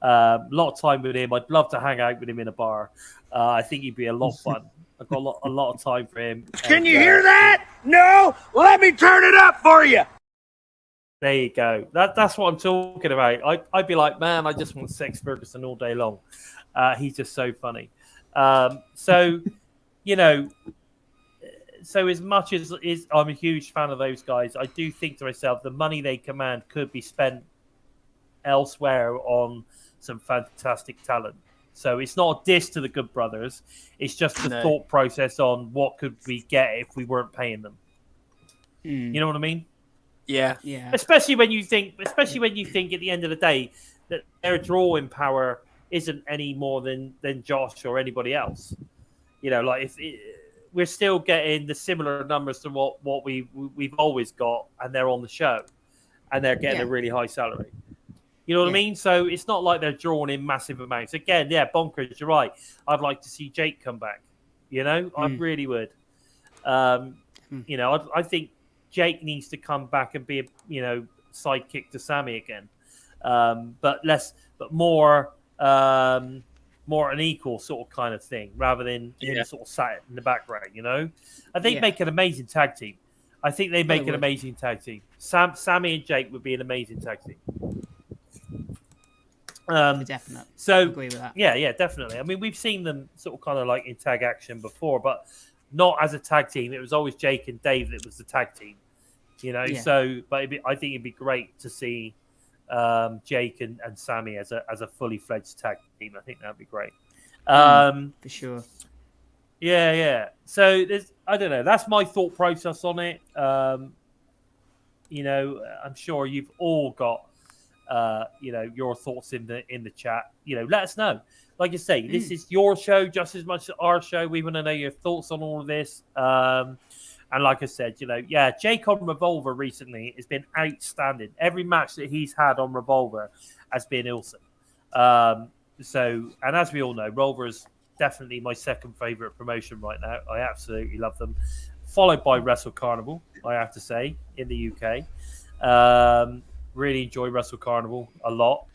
A lot of time with him. I'd love to hang out with him in a bar. I think he'd be a lot of fun. I've got a lot of time for him. Can you hear that? No? Let me turn it up for you. There you go. That's what I'm talking about. I'd be like, man, I just want Sex Ferguson all day long. He's just so funny. So, you know, so as much as I'm a huge fan of those guys, I do think to myself, the money they command could be spent elsewhere on some fantastic talent. So it's not a diss to the Good Brothers. It's just the thought process on what could we get if we weren't paying them. You know what I mean? Yeah. Especially when you think at the end of the day that their drawing power isn't any more than Josh or anybody else. You know, like we're still getting the similar numbers to what we've always got, and they're on the show, and they're getting a really high salary. You know what I mean? So it's not like they're drawing in massive amounts. Again, bonkers. You're right. I'd like to see Jake come back. You know, I really would. You know, I think Jake needs to come back and be a, you know, sidekick to Sammy again, but more an equal sort of kind of thing, rather than him sort of sat in the background. You know, I think make an amazing tag team. I think they make an amazing tag team. Sammy and Jake would be an amazing tag team. Definitely. So agree with that. Yeah, definitely. I methink we've seen them sort of kind of like in tag action before, but not as a tag team. It was always Jake and Dave that was the tag team, you know. So, but I think it'd be great to see Jake and Sammy as a fully fledged tag team. I think that'd be great. For sure. Yeah. So I don't know. That's my thought process on it. You know, I'm sure you've all got you know, your thoughts in the chat. You know, let us know. Like you say, this is your show just as much as our show. We want to know your thoughts on all of this. And like I said, you know, Jake on Revolver recently has been outstanding. Every match that he's had on Revolver has been awesome. So, and as we all know, Revolver's definitely my second favorite promotion right now. I absolutely love them. Followed by Wrestle Carnival, I have to say, in the UK. Really enjoy Wrestle Carnival a lot.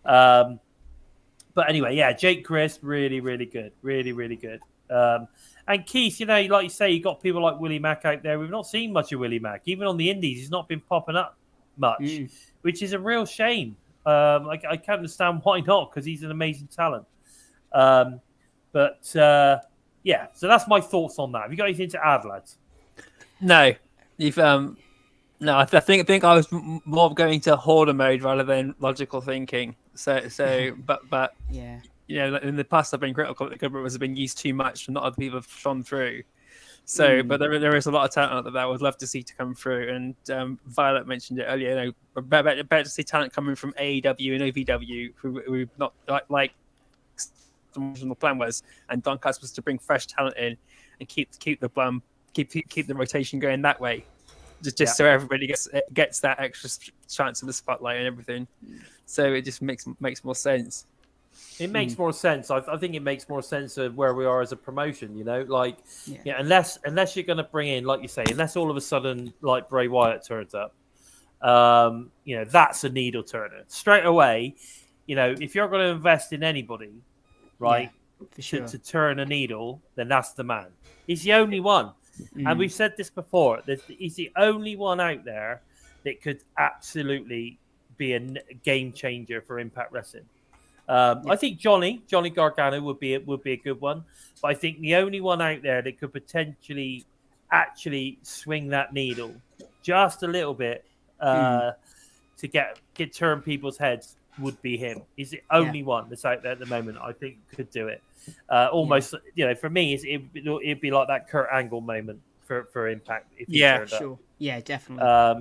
But anyway, yeah, Jake Chris, really, really good. Really, really good. And Keith, you know, like you say, you got people like Willie Mack out there. We've not seen much of Willie Mack. Even on the indies, he's not been popping up much, which is a real shame. I can't understand why not, because he's an amazing talent. Yeah, so that's my thoughts on that. Have you got anything to add, lads? No, you've no. I think I was more going to hoarder mode rather than logical thinking. But Yeah. you know, in the past I've been critical that Goodbrook has been used too much and not other people have shone through. So, but there is a lot of talent that I would love to see to come through. And Violet mentioned it earlier. You know, better to see talent coming from AEW and OVW, who not like the original plan was, and Doncaster was to bring fresh talent in and keep the rotation going that way, just so everybody gets that extra chance of the spotlight and everything. So it just makes more sense. It makes more sense. I think it makes more sense of where we are as a promotion. You know, like unless you're going to bring in, like you say, unless all of a sudden like Bray Wyatt turns up, you know, that's a needle turner straight away. You know, if you're going to invest in anybody, right, for sure. to turn a needle, then that's the man. He's the only one. And we've said this before. He's the only one out there that could absolutely be a game changer for Impact Wrestling. I think Johnny Gargano would be a good one, but I think the only one out there that could potentially actually swing that needle just a little bit to get turn people's heads would be him. He's the only one that's out there at the moment I think could do it. Almost, you know, for me, it'd be like that Kurt Angle moment for Impact. If he turned up. Yeah, definitely.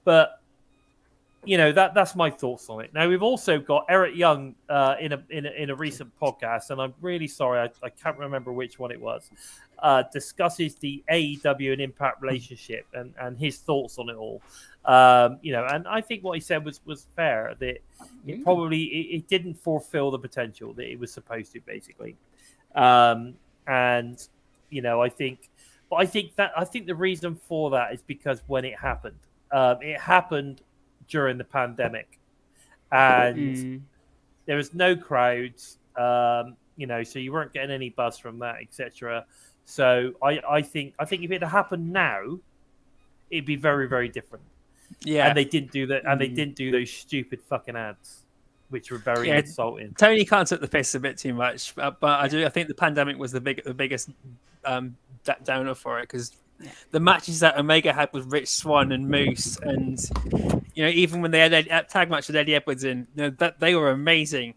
But you know, that's my thoughts on it. Now we've also got Eric Young in a recent podcast, and I'm really sorry I can't remember which one it was. Discusses the AEW and Impact relationship and his thoughts on it all. You know, and I think what he said was fair, that it probably it didn't fulfill the potential that it was supposed to, basically. And you know, I think the reason for that is because when it happened during the pandemic, and there was no crowds, you know, so you weren't getting any buzz from that, etc. So I think if it had happened now, it'd be very, very different. Yeah, and they didn't do that, and they didn't do those stupid fucking ads, which were very insulting. Tony can't take the piss a bit too much, but I think the pandemic was the biggest downer for it, because the matches that Omega had with Rich Swann and Moose, and you know, even when they had a tag match with Eddie Edwards in, you know, that they were amazing.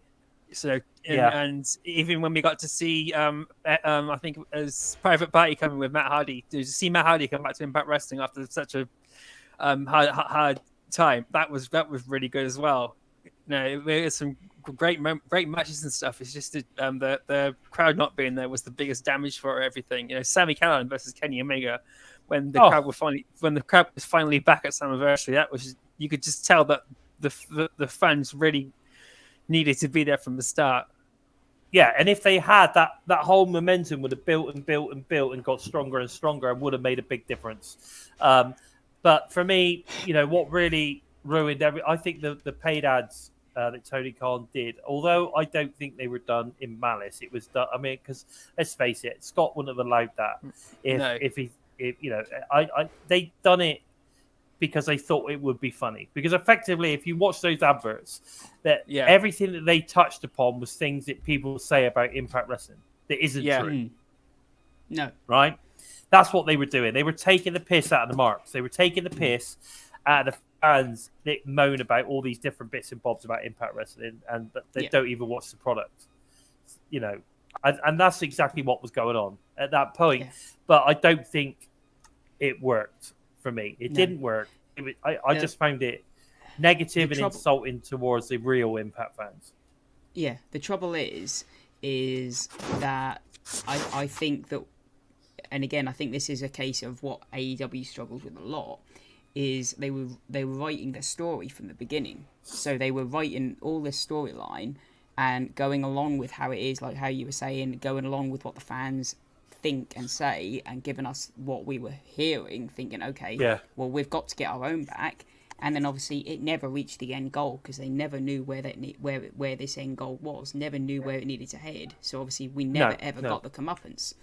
So and even when we got to see, I think as Private Party coming with Matt Hardy, to see Matt Hardy come back to Impact Wrestling after such a hard time, that was really good as well. You know, there's some great matches and stuff. It's just the crowd not being there was the biggest damage for everything. You know, Sami Callihan versus Kenny Omega, when the crowd was finally back at Slammiversary, that was, you could just tell that the fans really needed to be there from the start. Yeah, and if they had that whole momentum would have built and got stronger and stronger, and would have made a big difference. But for me, you know, what really ruined I think the paid ads that Tony Khan did, although I don't think they were done in malice, it was done. I mean, because let's face it, Scott wouldn't have allowed that if you know, they done it because they thought it would be funny. Because effectively, if you watch those adverts, that everything that they touched upon was things that people say about Impact Wrestling that isn't true. No, right? That's what they were doing. They were taking the piss out of the marks. They were taking the piss out of the fans that moan about all these different bits and bobs about Impact Wrestling, and they don't even watch the product. You know, and that's exactly what was going on at that point. Yeah. But I don't think it worked for me. It didn't work. I just found it negative and insulting towards the real Impact fans. Yeah, the trouble is that I think that, and again, I think this is a case of what AEW struggles with a lot, is they were writing their story from the beginning. So they were writing all this storyline, and going along with how it is, like how you were saying, going along with what the fans think and say, and giving us what we were hearing, thinking, okay, well, we've got to get our own back. And then obviously it never reached the end goal because they never knew where this end goal was, never knew where it needed to head. So obviously we never ever got the comeuppance.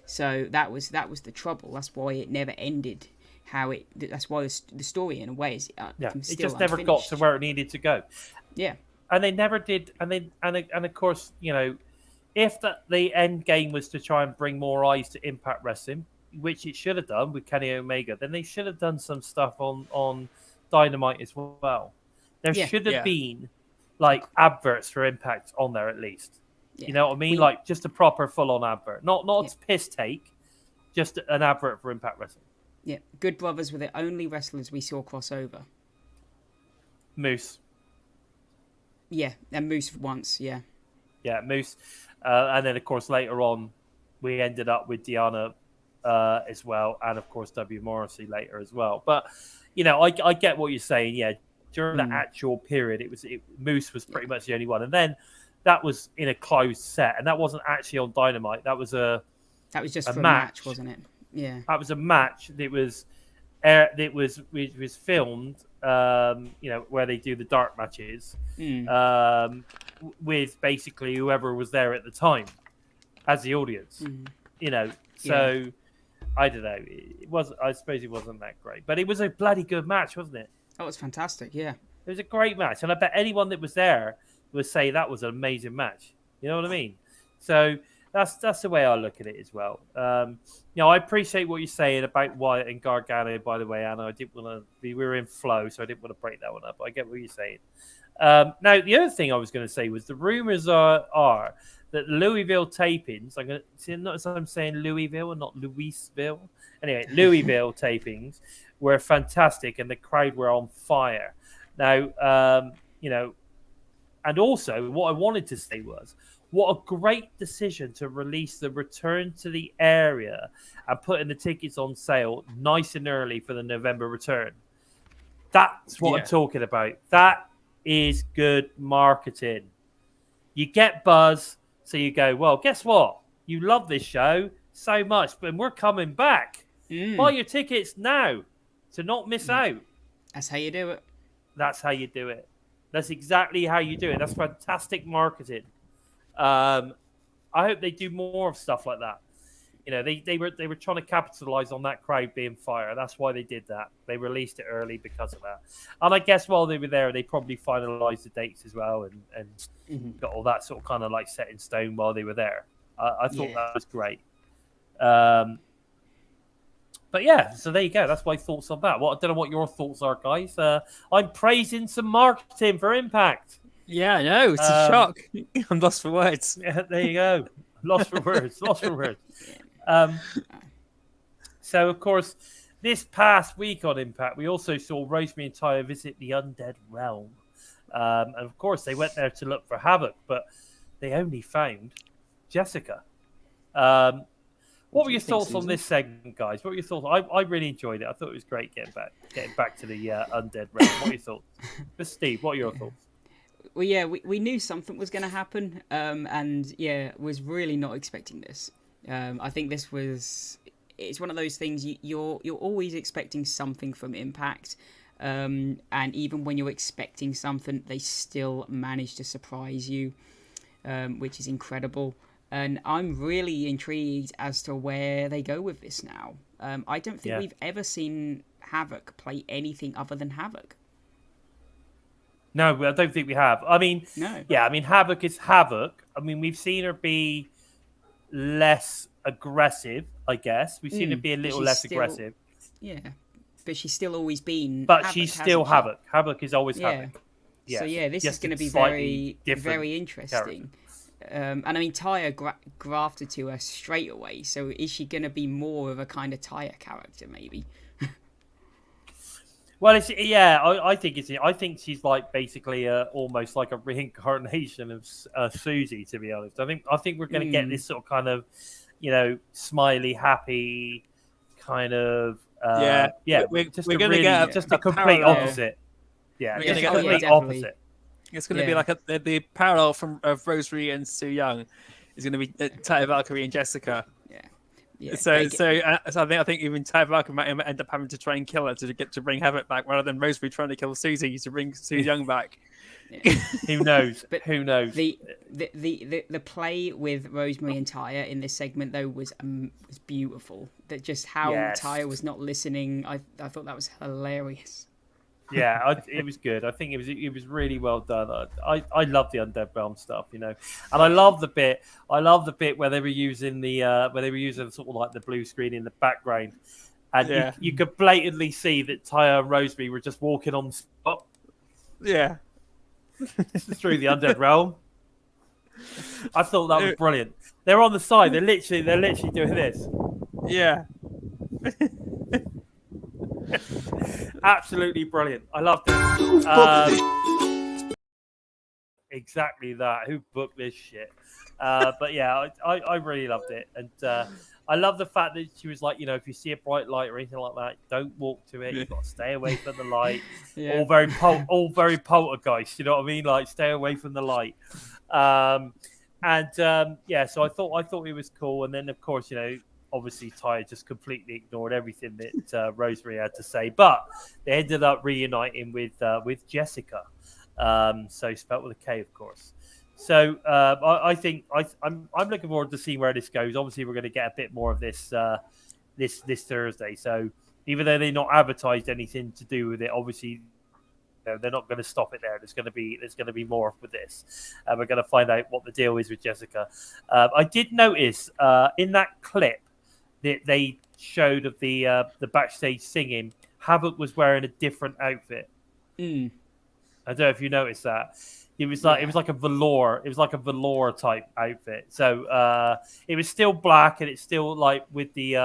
So that was the trouble. That's why it never ended. That's why the story in a way is it just never got to where it needed to go. Yeah, and they never did. And of course, you know, if the end game was to try and bring more eyes to Impact Wrestling, which it should have done with Kenny Omega, then they should have done some stuff on Dynamite as well. There should have been like adverts for Impact on there at least. You know what I mean? Like just a proper full-on advert, not a piss take, just an advert for Impact Wrestling. Yeah, Good Brothers were the only wrestlers we saw crossover. Moose. Yeah, and Moose once. Yeah, Moose, and then of course later on we ended up with Deanna as well, and of course W Morrissey later as well. But you know, I get what you're saying. Yeah, during the actual period, Moose was pretty much the only one, and then that was in a closed set, and that wasn't actually on Dynamite. That was just for a match, wasn't it? Yeah, that was a match. It was filmed. You know, where they do the dark matches with basically whoever was there at the time as the audience. You know, so. I don't know. I suppose it wasn't that great, but it was a bloody good match, wasn't it? Oh, it was fantastic. Yeah, it was a great match, and I bet anyone that was there would say that was an amazing match. You know what I mean? So that's the way I look at it as well. You know, I appreciate what you're saying about Wyatt and Gargano. By the way, Anna, I didn't want to. We were in flow, so I didn't want to break that one up. I get what you're saying. Now, the other thing I was going to say was the rumors are that Louisville tapings, notice I'm saying Louisville and not Louisville. Anyway, Louisville tapings were fantastic and the crowd were on fire. Now, you know, and also what I wanted to say was, what a great decision to release the return to the area and putting the tickets on sale nice and early for the November return. That's what I'm talking about. That is good marketing. You get buzz. So you go, well, guess what? You love this show so much, but we're coming back. Buy your tickets now to not miss out. That's how you do it. That's how you do it. That's exactly how you do it. That's fantastic marketing. I hope they do more of stuff like that. You know, they were trying to capitalize on that crowd being fire. That's why they did that. They released it early because of that. And I guess while they were there, they probably finalized the dates as well and got all that sort of kind of like set in stone while they were there. I thought that was great. But yeah, so there you go. That's my thoughts on that. I don't know what your thoughts are, guys. I'm praising some marketing for Impact. Yeah, I know. It's a shock. I'm lost for words. Yeah, there you go. Lost for words. So, of course, this past week on Impact, we also saw Rosemary and Taya visit the Undead Realm. And, of course, they went there to look for Havoc, but they only found Jessica. What were your thoughts on this segment, guys? What were your thoughts? I really enjoyed it. I thought it was great getting back to the Undead Realm. What are your thoughts? But Steve, what are your thoughts? Well, yeah, we knew something was going to happen, and yeah, was really not expecting this. I think it's one of those things you're always expecting something from Impact, and even when you're expecting something, they still manage to surprise you, which is incredible. And I'm really intrigued as to where they go with this now. I don't think we've ever seen Havoc play anything other than Havoc. No, I don't think we have. I mean, Havoc is Havoc. I mean, we've seen her be less aggressive, I guess. We've seen her be a little less aggressive. Yeah, but she's still always been But Havoc, she's still Havoc. Havoc is always Havoc. Yeah. So, yeah, this is going to be very, very interesting. And I mean, Taya grafted to her straight away. So is she going to be more of a kind of Taya character, maybe? Well, I think she's like basically almost like a reincarnation of Susie. To be honest, I think we're going to get this sort of kind of, you know, smiley, happy kind of we're going to get just a complete opposite. Yeah, we're going to get complete opposite. It's going to be like the parallel from of Rosemary and Su Young is going to be Taya Valkyrie and Jessica. Yeah. So I think even Taya Valkyrie might end up having to try and kill her to bring Havoc back, rather than Rosemary trying to kill Susie to bring Su Young back. Who knows? But Who knows? The play with Rosemary and Taya in this segment though was beautiful. That just how Taya was not listening. I thought that was hilarious. Yeah, it was good. I think it was really well done. I love the Undead Realm stuff, and I love the bit. Where they were using sort of like the blue screen in the background, and you could blatantly see that Taya and Rosemary were just walking on the spot. Yeah, through the Undead Realm. I thought that was brilliant. They're on the side. They're literally doing this. Yeah. Absolutely brilliant. I loved it. Exactly that. Who booked this shit? But yeah, I really loved it, and I love the fact that she was like, if you see a bright light or anything like that, don't walk to it. You've got to stay away from the light. All very poltergeist. You know what I mean? Like, stay away from the light. So I thought it was cool, and then of course, obviously Taya just completely ignored everything that Rosemary had to say, but they ended up reuniting with Jessica, so spelt with a K, of course. So I think I'm looking forward to seeing where this goes. Obviously, we're going to get a bit more of this this Thursday. So even though they're not advertised anything to do with it, obviously they're not going to stop it there. There's going to be more with this. We're going to find out what the deal is with Jessica. I did notice in that clip that they showed of the backstage singing, Havoc was wearing a different outfit. I don't know if you noticed that. It was like a velour type outfit. So it was still black, and it's still like with the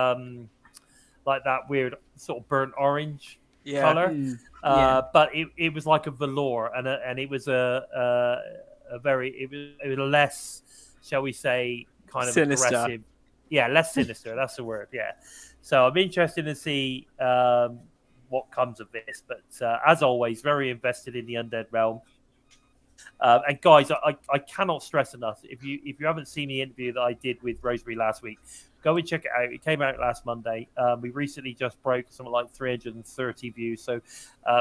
like that weird sort of burnt orange color. But it was like a velour, and it was a less, shall we say, kind of sinister. Aggressive. Yeah, less sinister. That's the word. Yeah. So I'm interested to see what comes of this. But as always, very invested in the Undead Realm. And guys, I cannot stress enough. If you haven't seen the interview that I did with Rosemary last week, go and check it out. It came out last Monday. We recently just broke something like 330 views, so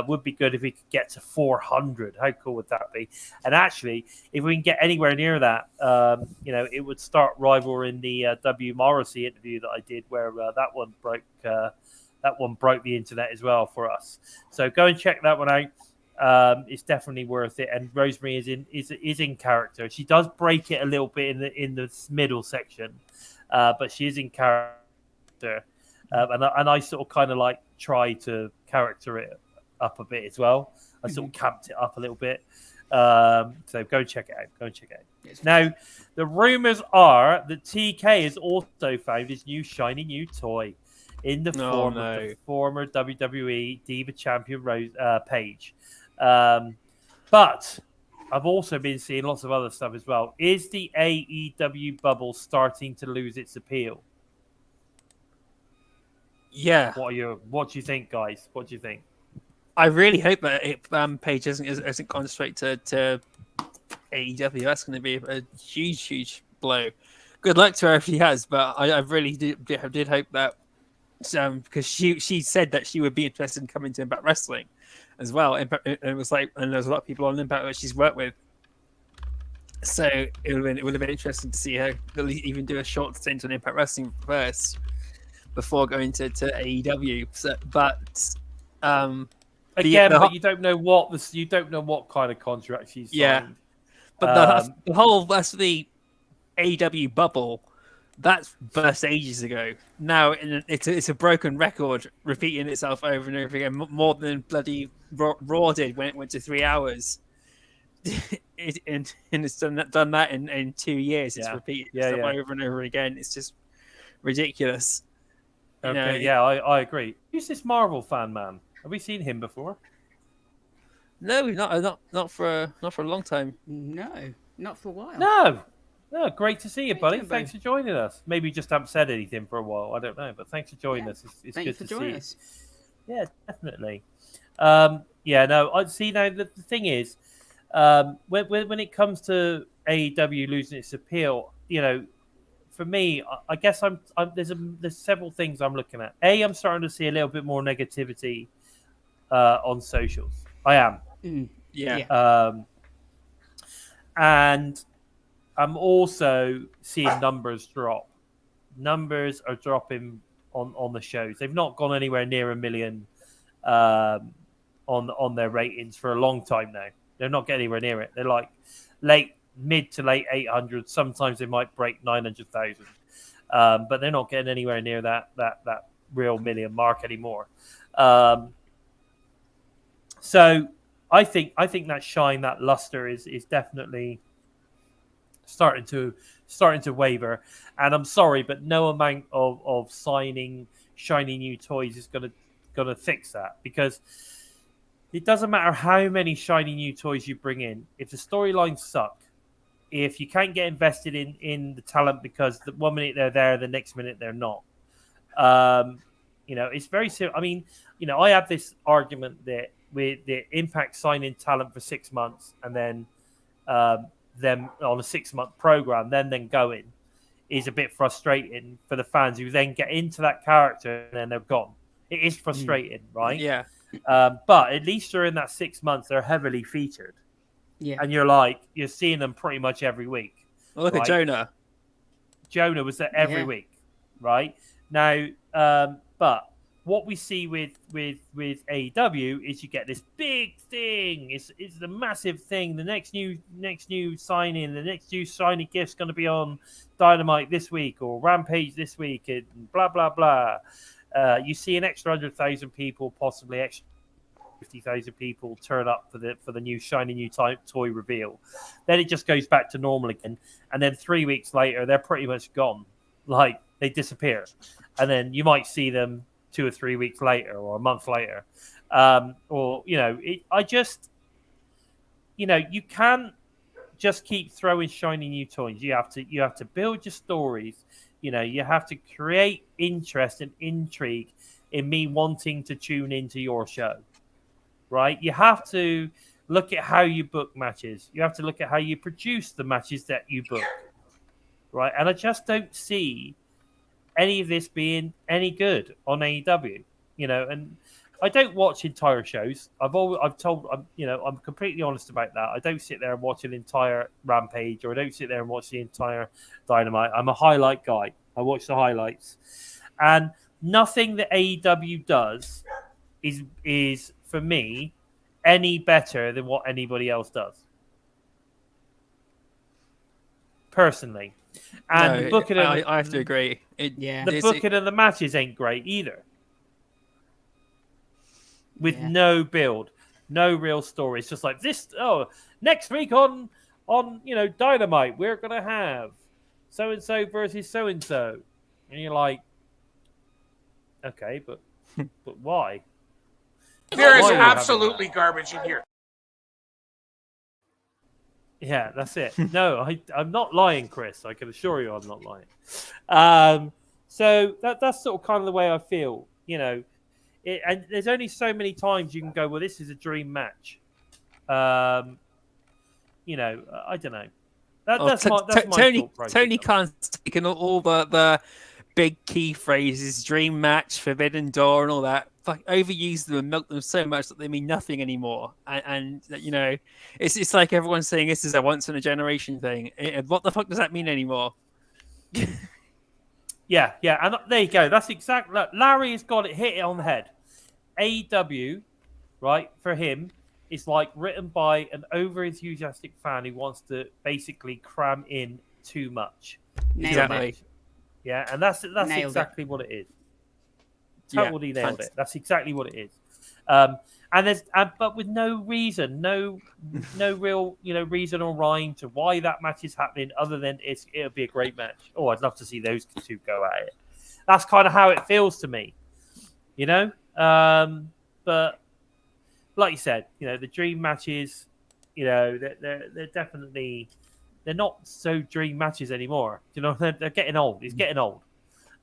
would be good if we could get to 400. How cool would that be? And actually, if we can get anywhere near that, it would start rivaling the W. Morrissey interview that I did, where that one broke the internet as well for us. So go and check that one out. It's definitely worth it, and Rosemary is in character. She does break it a little bit in the middle section, but she is in character, and I sort of kind of like try to character it up a bit as well. I sort of camped it up a little bit. So go check it out. Yes. Now, the rumors are that TK has also found his shiny new toy in the form of the former WWE Diva Champion Paige. But I've also been seeing lots of other stuff as well. Is the AEW bubble starting to lose its appeal? Yeah. What do you think, guys? What do you think? I really hope that Paige hasn't gone straight to AEW. That's going to be a huge blow. Good luck to her if she has, but I really did hope that, because she said that she would be interested in coming to Impact Wrestling as well. And it was like, and there's a lot of people on Impact that she's worked with, so it would have been interesting to see her at least even do a short stint on Impact Wrestling first before going to AEW. So, but but you don't know what kind of contract she's signed. But the whole rest of the AEW bubble, that's burst ages ago. Now it's a broken record, repeating itself over and over again, more than bloody Raw did when it went to 3 hours. and it's done that in 2 years. It's repeated itself over and over again. It's just ridiculous. I agree. Who's this Marvel fan, man? Have we seen him before? No, not for a long time. No, not for a while. No, great to see you, buddy. Thanks for joining us. Maybe you just haven't said anything for a while. I don't know, but thanks for joining us. It's good to see you. Yeah, definitely. I see. Now the thing is, when it comes to AEW losing its appeal, for me, I guess there's several things I'm looking at. I'm starting to see a little bit more negativity on socials. I am. Yeah. And I'm also seeing numbers drop. Numbers are dropping on the shows. They've not gone anywhere near 1 million on their ratings for a long time now. They're not getting anywhere near it. They're like mid to late 800. Sometimes they might break 900,000, but they're not getting anywhere near that real million mark anymore. So I think that shine, that luster is definitely starting to waver. And I'm sorry, but no amount of signing shiny new toys is gonna fix that, because it doesn't matter how many shiny new toys you bring in. If the storylines suck, if you can't get invested in the talent because the 1 minute they're there, the next minute they're not, it's very simple. I mean, I have this argument that with the Impact signing talent for 6 months and then them on a 6-month program, then going, is a bit frustrating for the fans who then get into that character and then they're gone. It is frustrating, right? Yeah. But at least during that 6 months, they're heavily featured. Yeah. And you're seeing them pretty much every week. Well, look at Jonah. Jonah was there every week, right? Now, but what we see with AEW is you get this big thing. It's the massive thing. The next new signing, the next new signing gift's going to be on Dynamite this week or Rampage this week, and blah blah blah. You see an extra 100,000 people, possibly extra 50,000 people turn up for the new shiny new toy reveal. Then it just goes back to normal again, and then 3 weeks later they're pretty much gone, like they disappear, and then you might see them 2 or 3 weeks later or a month later, you can't just keep throwing shiny new toys. You have to build your stories. You have to create interest and intrigue in me wanting to tune into your show, right? You have to look at how you book matches. You have to look at how you produce the matches that you book, right? And I just don't see any of this being any good on AEW, and I don't watch entire shows. I'm completely honest about that. I don't sit there and watch an entire Rampage, or I don't sit there and watch the entire Dynamite. I'm a highlight guy. I watch the highlights, and nothing that AEW does is for me any better than what anybody else does, personally. And the booking, I have to agree. The booking of the matches ain't great either. With no build, no real story. It's just like this. Oh, next week on Dynamite, we're gonna have so and so versus so and so, and you're like, okay, but why? There is absolutely garbage in here. Yeah, that's it. No, I'm not lying, Chris. I can assure you I'm not lying. So that's sort of kind of the way I feel, and there's only so many times you can go, well, this is a dream match. I don't know. That's my Tony Khan's taken all the big key phrases, dream match, forbidden door, and all that. Like overused them and milked them so much that they mean nothing anymore. And it's like everyone's saying this is a once in a generation thing. What the fuck does that mean anymore? Yeah, and there you go. That's exactly. Larry has got it, hit it on the head. AEW, right, for him, is like written by an over enthusiastic fan who wants to basically cram in too much. Exactly. Yeah, and that's exactly what it is. Totally nailed it. That's exactly what it is. But with no reason, no real reason or rhyme to why that match is happening, other than it'll be a great match. Oh, I'd love to see those two go at it. That's kind of how it feels to me, But like you said, the dream matches, they're definitely they're not so dream matches anymore. They're getting old. It's getting old,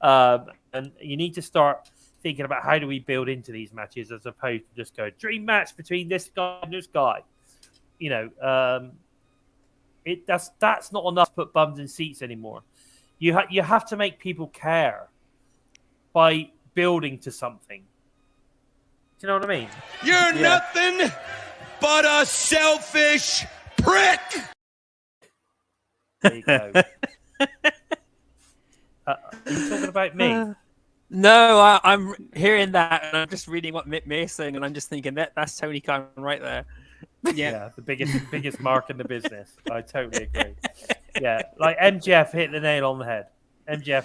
and you need to start thinking about how do we build into these matches as opposed to just go dream match between this guy and this guy. you know, that's not enough to put bums in seats anymore. You have to make people care by building to something. Do you know what I mean? You're nothing but a selfish prick. There you go. Are you talking about me? No, I'm hearing that, and I'm just reading what Mick May's saying, and I'm just thinking that's Tony Khan right there. Yeah, the biggest mark in the business. I totally agree. Yeah, like MJF hit the nail on the head. Yeah.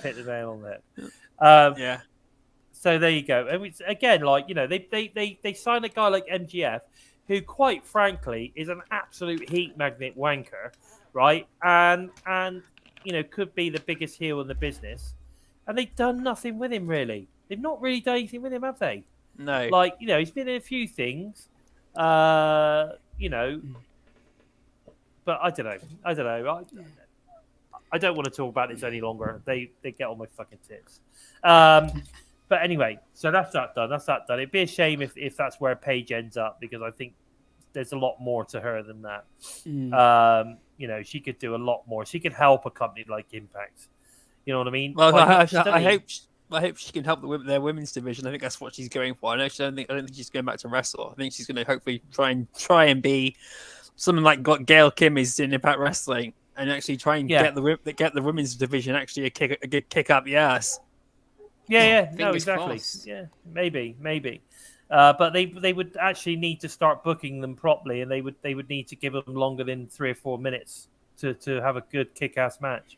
So there you go. And it's, again, like, you know, they sign a guy like MGF, who, quite frankly, is an absolute heat magnet wanker, right? And you know, could be the biggest heel in the business. And they've done nothing with him, really. They've not really done anything with him, have they? No. Like, you know, he's been in a few things, you know, but I don't know. I don't want to talk about this any longer. They get on my fucking tits. But anyway, so that's that done. It'd be a shame if that's where Paige ends up, because I think there's a lot more to her than that. You know, she could do a lot more. She could help a company like Impact. You know what I mean? Well, I hope she can help their women's division. I think that's what she's going for. I don't think she's going back to wrestle. I think she's going to hopefully try and be something like what Gail Kim is in Impact Wrestling, and actually try and get the women's division actually a good kick up the ass. Yeah, no, Fingers exactly. crossed. Yeah, maybe. But they would actually need to start booking them properly, and they would need to give them longer than 3 or 4 minutes to have a good kick-ass match.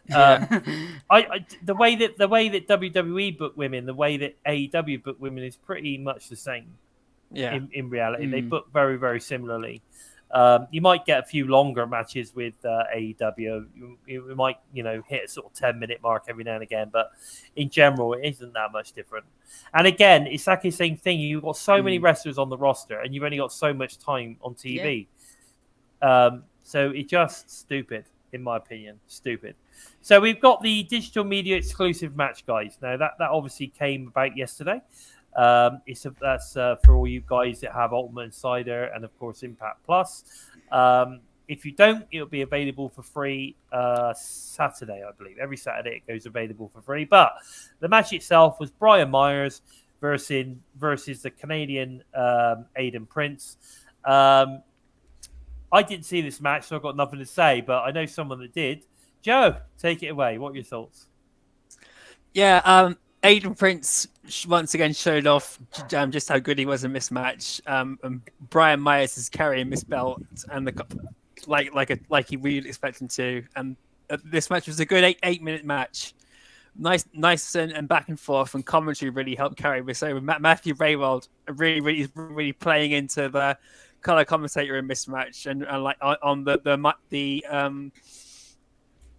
The way that WWE book women, the way that AEW book women is pretty much the same. Yeah. In reality, they book very, very similarly. You might get a few longer matches with AEW. You might, you know, hit a sort of 10-minute mark every now and again, but in general, it isn't that much different. And again, it's like the same thing. You've got so many wrestlers on the roster, and you've only got so much time on TV. So it's just stupid, in my opinion. Stupid. So we've got the digital media exclusive match, guys. Now that obviously came about yesterday. That's for all you guys that have Ultimate Insider and of course Impact Plus. If you don't, it'll be available for free Saturday, I believe. Every Saturday it goes available for free. But the match itself was Brian Myers versus the Canadian Aiden Prince. I didn't see this match, so I've got nothing to say, but I know someone that did. Joe, take it away. What are your thoughts? Yeah, Aiden Prince once again showed off just how good he was in this match. And Brian Myers is carrying this belt, and like he really expect him to. And this match was a good 8-minute match. Nice and back and forth, and commentary really helped carry this over. Matthew Raywald really playing into the color commentator in this match, and like on the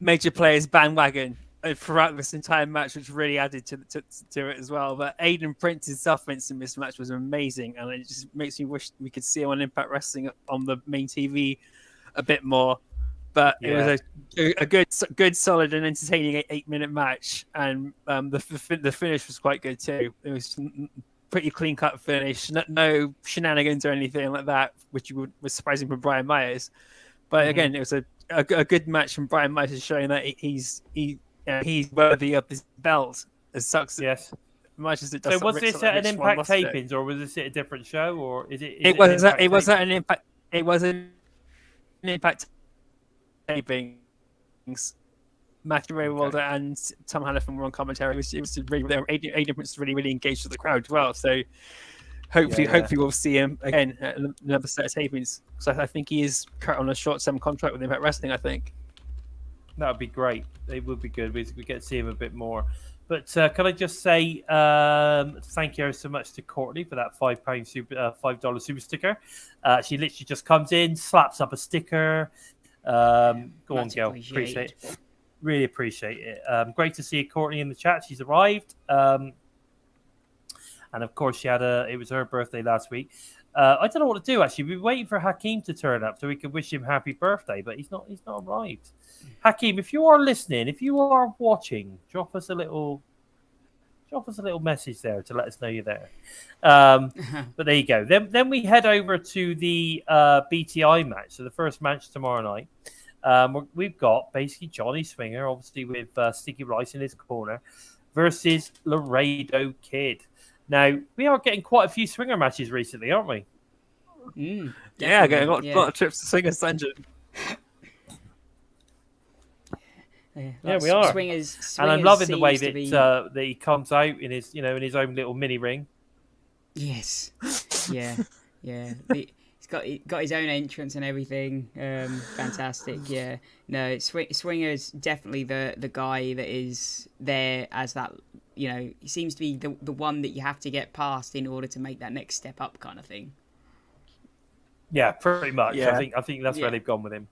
major players bandwagon throughout this entire match, which really added to it as well. But Aiden Prince's offense in this match was amazing, and it just makes me wish we could see him on Impact Wrestling on the main TV a bit more. But it was a good, solid, and entertaining 8-minute match, and the finish was quite good too. It was pretty clean cut finish, no shenanigans or anything like that, which was surprising for Brian Myers. But again, it was a good match from Brian Myers, showing that he's worthy of this belt. As sucks, yes. Much as it does. So was this at an Impact tapings, or was this at a different show, or is it? It was at an Impact. It was an Impact tapings. Matthew Raywald and Tom Hannafin were on commentary. It was really, Aiden Prince was really engaged with the crowd as well. So hopefully we'll see him again at another set of tapings. So I think he is on a short-term contract with Impact Wrestling, I think. That would be great. It would be good. We get to see him a bit more. But can I just say thank you so much to Courtney for that $5 super sticker. She literally just comes in, slaps up a sticker. Go on, girl. Appreciate it. Really appreciate it. Great to see Courtney in the chat. She's arrived. And of course, it was her birthday last week. I don't know what to do, actually. We've been waiting for Hakeem to turn up so we can wish him happy birthday, but he's not arrived. Hakeem, if you are listening, if you are watching, drop us a little drop us a little message there to let us know you're there. But there you go. Then we head over to the BTI match. So the first match tomorrow night. We've got basically Johnny Swinger, obviously with Sticky Rice in his corner, versus Laredo Kid. Now, we are getting quite a few Swinger matches recently, aren't we? Yeah, getting a lot of trips to Swinger's Dungeon. Yeah, we are. Swingers and I'm loving the way seems to that be- that he comes out in his own little mini ring. Yes. Yeah. He's got his own entrance and everything. Fantastic. Yeah. No, Swinger's definitely the guy that is there as that. He seems to be the one that you have to get past in order to make that next step up, kind of thing. Yeah, pretty much. Yeah. I think that's where they've gone with him.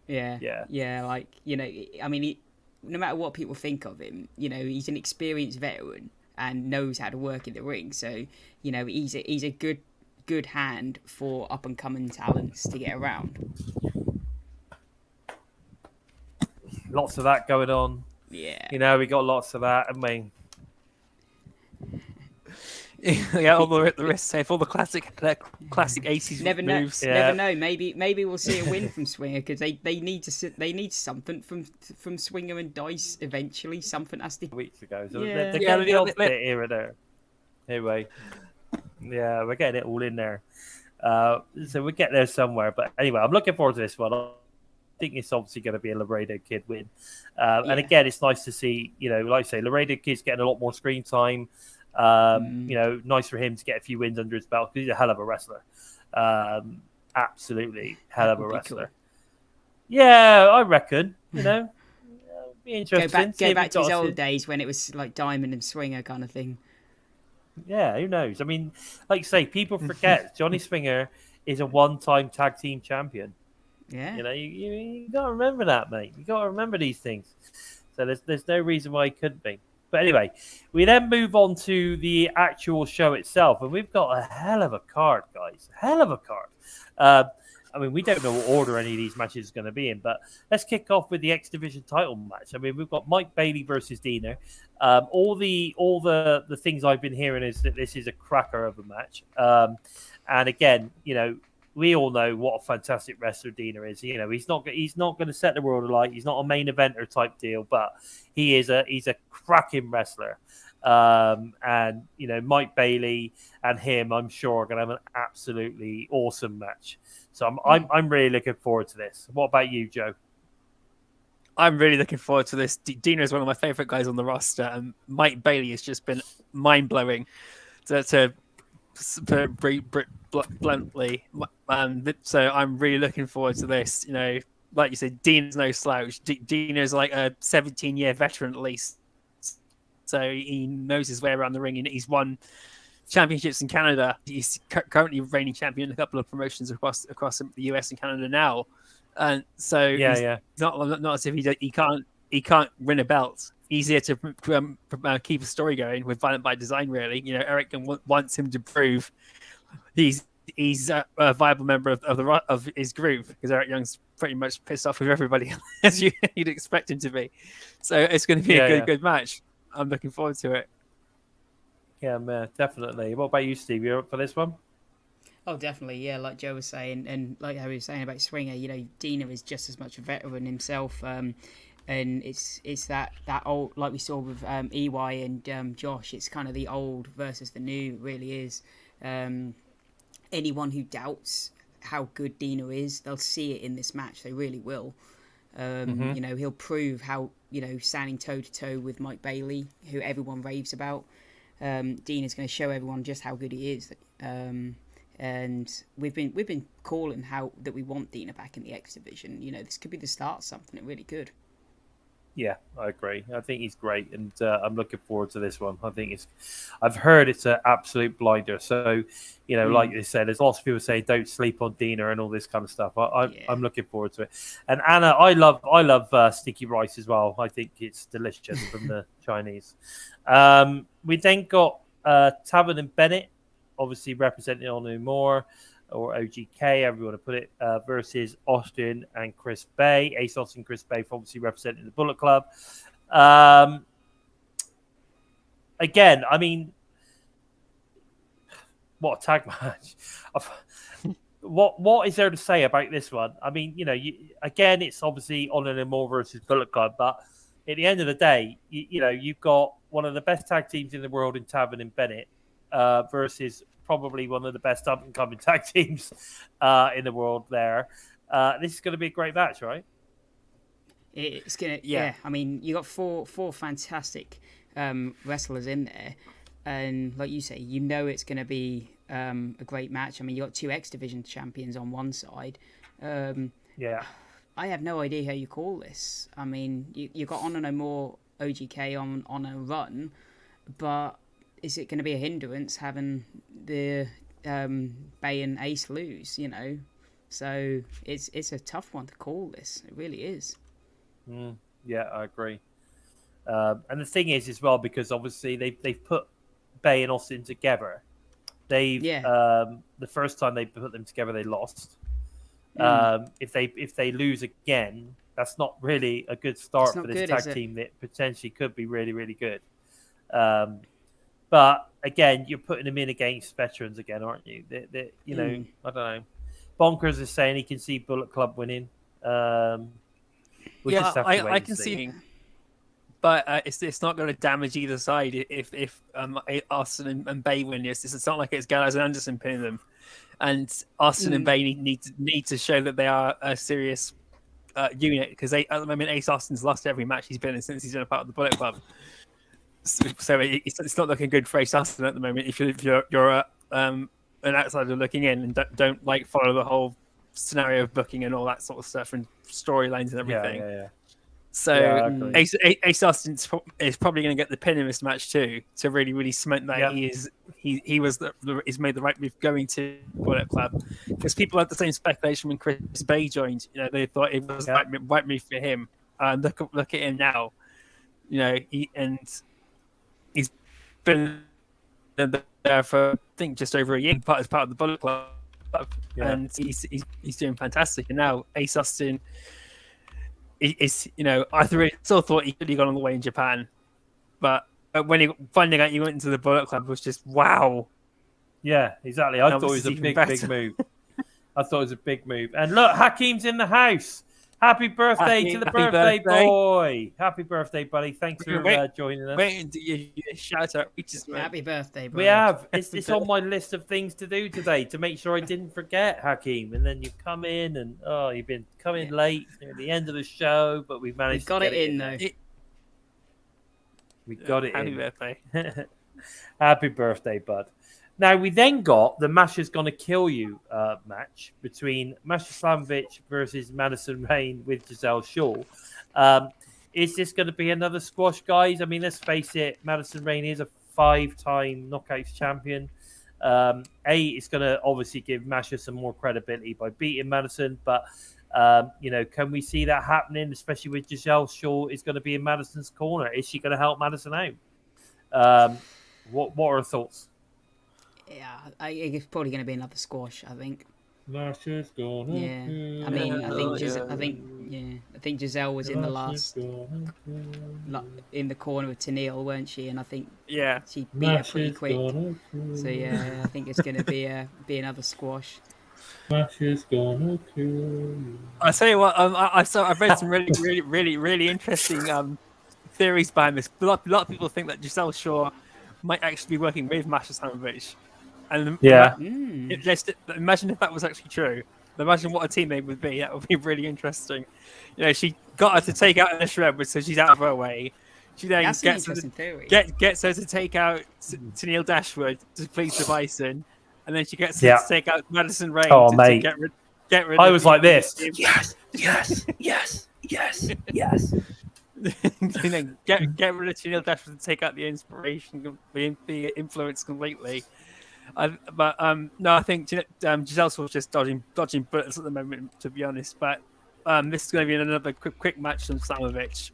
Yeah. Like I mean, no matter what people think of him, he's an experienced veteran and knows how to work in the ring. So he's a good hand for up and coming talents to get around. Lots of that going on. Yeah. We got lots of that. I mean, Yeah, all the wrist safe, all the classic 80s Never know. moves. Never know. Maybe we'll see a win from Swinger because they need something from Swinger and Dice eventually. Something has to. weeks ago. So Yeah. they're getting the odd bit here and there. Anyway, yeah, we're getting it all in there. So we'll get there somewhere. But anyway, I'm looking forward to this one. I think it's obviously going to be a Laredo Kid win. And again, it's nice to see, like I say, Laredo Kid's getting a lot more screen time. Nice for him to get a few wins under his belt because he's a hell of a wrestler. Absolutely hell of a wrestler. Cool. Yeah, I reckon. Be interesting. Go back to his old days when it was like Diamond and Swinger kind of thing. Yeah, who knows? I mean, like you say, people forget Johnny Swinger is a one-time tag team champion. Yeah. You got to remember that, mate. You got to remember these things. So there's no reason why he couldn't be. But anyway, we then move on to the actual show itself, and we've got a hell of a card, guys. Hell of a card. I mean, we don't know what order any of these matches is going to be in, but let's kick off with the X Division title match. I mean, we've got Mike Bailey versus Dina. All the things I've been hearing is that this is a cracker of a match. And again, we all know what a fantastic wrestler Dina is. He's not going to set the world alight. He's not a main eventer type deal, but he's a cracking wrestler. And Mike Bailey and him, I'm sure, are going to have an absolutely awesome match. So I'm really looking forward to this. What about you, Joe? I'm really looking forward to this. Dina is one of my favorite guys on the roster, and Mike Bailey has just been mind blowing. To bluntly, and so I'm really looking forward to this. Like you said, Dina's no slouch. Dina's like a 17-year veteran at least, so he knows his way around the ring. And he's won championships in Canada. He's currently reigning champion in a couple of promotions across the US and Canada now, and so it's not as if he can't win a belt. Easier to keep a story going with Violent by Design. Really, Eric wants him to prove he's a viable member of his group, because Eric Young's pretty much pissed off with everybody as you'd expect him to be. So it's going to be a good match. I'm looking forward to it. Yeah, man, definitely. What about you, Steve? You up for this one? Oh, definitely. Yeah, like Joe was saying, and like how he was saying about Swinger, Dina is just as much a veteran himself. And it's that old, like we saw with EY and Josh, it's kind of the old versus the new, really is. Anyone who doubts how good Dina is, they'll see it in this match. They really will. He'll prove how, standing toe-to-toe with Mike Bailey, who everyone raves about, Dina's going to show everyone just how good he is. And we've been calling that we want Dina back in the X Division. This could be the start of something. It really could. Yeah, I agree. I think he's great, and I'm looking forward to this one. I've heard it's an absolute blinder. So, like you said, there's lots of people say don't sleep on Dina and all this kind of stuff. I'm looking forward to it. And Anna, I love sticky rice as well. I think it's delicious from the Chinese. We then got Tavern and Bennett, obviously representing on More, or OGK, however you want to put it, versus Austin and Chris Bay. Ace Austin and Chris Bay, obviously representing the Bullet Club. again, I mean, what a tag match! What is there to say about this one? I mean, again, it's obviously Honor No More versus Bullet Club, but at the end of the day, you've got one of the best tag teams in the world in Taven and Bennett versus probably one of the best up and coming tag teams in the world. There, this is going to be a great match, right? It's gonna, yeah. I mean, you got four fantastic wrestlers in there, and like you say, it's going to be a great match. I mean, you got two X Division champions on one side. Yeah, I have no idea how you call this. I mean, you got Honor No More OGK on a run, but is it going to be a hindrance having the Bay and Ace lose? So it's a tough one to call this. It really is. Yeah, I agree. And the thing is, as well, because obviously they've put Bay and Austin together. The first time they put them together, they lost. If they lose again, that's not really a good start for this tag team that potentially could be really, really good. But again, you're putting them in against veterans again, aren't you? I don't know. Bonkers is saying he can see Bullet Club winning. I can see, but it's not going to damage either side if Austin and Bay win this. It's not like it's Gallows and Anderson pinning them, and Austin and Bay need to show that they are a serious unit, because at the moment Ace Austin's lost every match he's been in since he's been a part of the Bullet Club. So it's not looking good for Ace Austin at the moment. If you're an outsider looking in and don't like follow the whole scenario of booking and all that sort of stuff and storylines and everything. Yeah. So Ace Austin is probably going to get the pin in this match too, to really, really cement that he's made the right move going to Bullet Club, because people had the same speculation when Chris Bay joined. They thought it was the right move for him. Look at him now. He's been there for I think just over a year, as part of the Bullet Club. And he's doing fantastic. And now Ace Austin is, I still thought he could have gone all the way in Japan, but when he finding out he went into the Bullet Club was just wow. Yeah, exactly. I thought it was a big move. I thought it was a big move. And look, Hakeem's in the house. Happy birthday to the birthday boy. Happy birthday, buddy. Thanks for joining us. Wait, shout out. Happy birthday, bro. We have. It's on my list of things to do today to make sure I didn't forget, Hakeem. And then you come in and, you've been coming late at the end of the show, but we've managed to get it in, though. We got it in. Happy birthday. Happy birthday, bud. Now, we then got the Masher's Gonna Kill You match between Masha Slamovich versus Madison Rayne with Giselle Shaw. Is this going to be another squash, guys? I mean, let's face it, Madison Rayne is a 5-time Knockouts champion. It's going to obviously give Masha some more credibility by beating Madison, but, can we see that happening, especially with Giselle Shaw is going to be in Madison's corner? Is she going to help Madison out? What are her thoughts? Yeah, it's probably going to be another squash, I think. Masha's gonna I mean, I think Giselle was in the last, in the corner with Tennille, weren't she? And I think she beat her pretty quick. So I think it's going to be another squash. Masha's gonna kill you. I tell you what, I've read some really interesting theories behind this. A lot of people think that Giselle Shaw might actually be working with Masha Slamovich. And imagine if that was actually true. Imagine what a team they would be. That would be really interesting. She got her to take out Alicia Edwards, so she's out of her way. She then gets her to take out Tennille Dashwood to please the Bison, and then she gets her to take out Madison Rayne to get rid. I was like this. Yes. And then get rid of Tennille Dashwood to take out the inspiration, the influence completely. No, I think Giselle's just dodging bullets at the moment, to be honest. But this is going to be another quick match from Slamovich.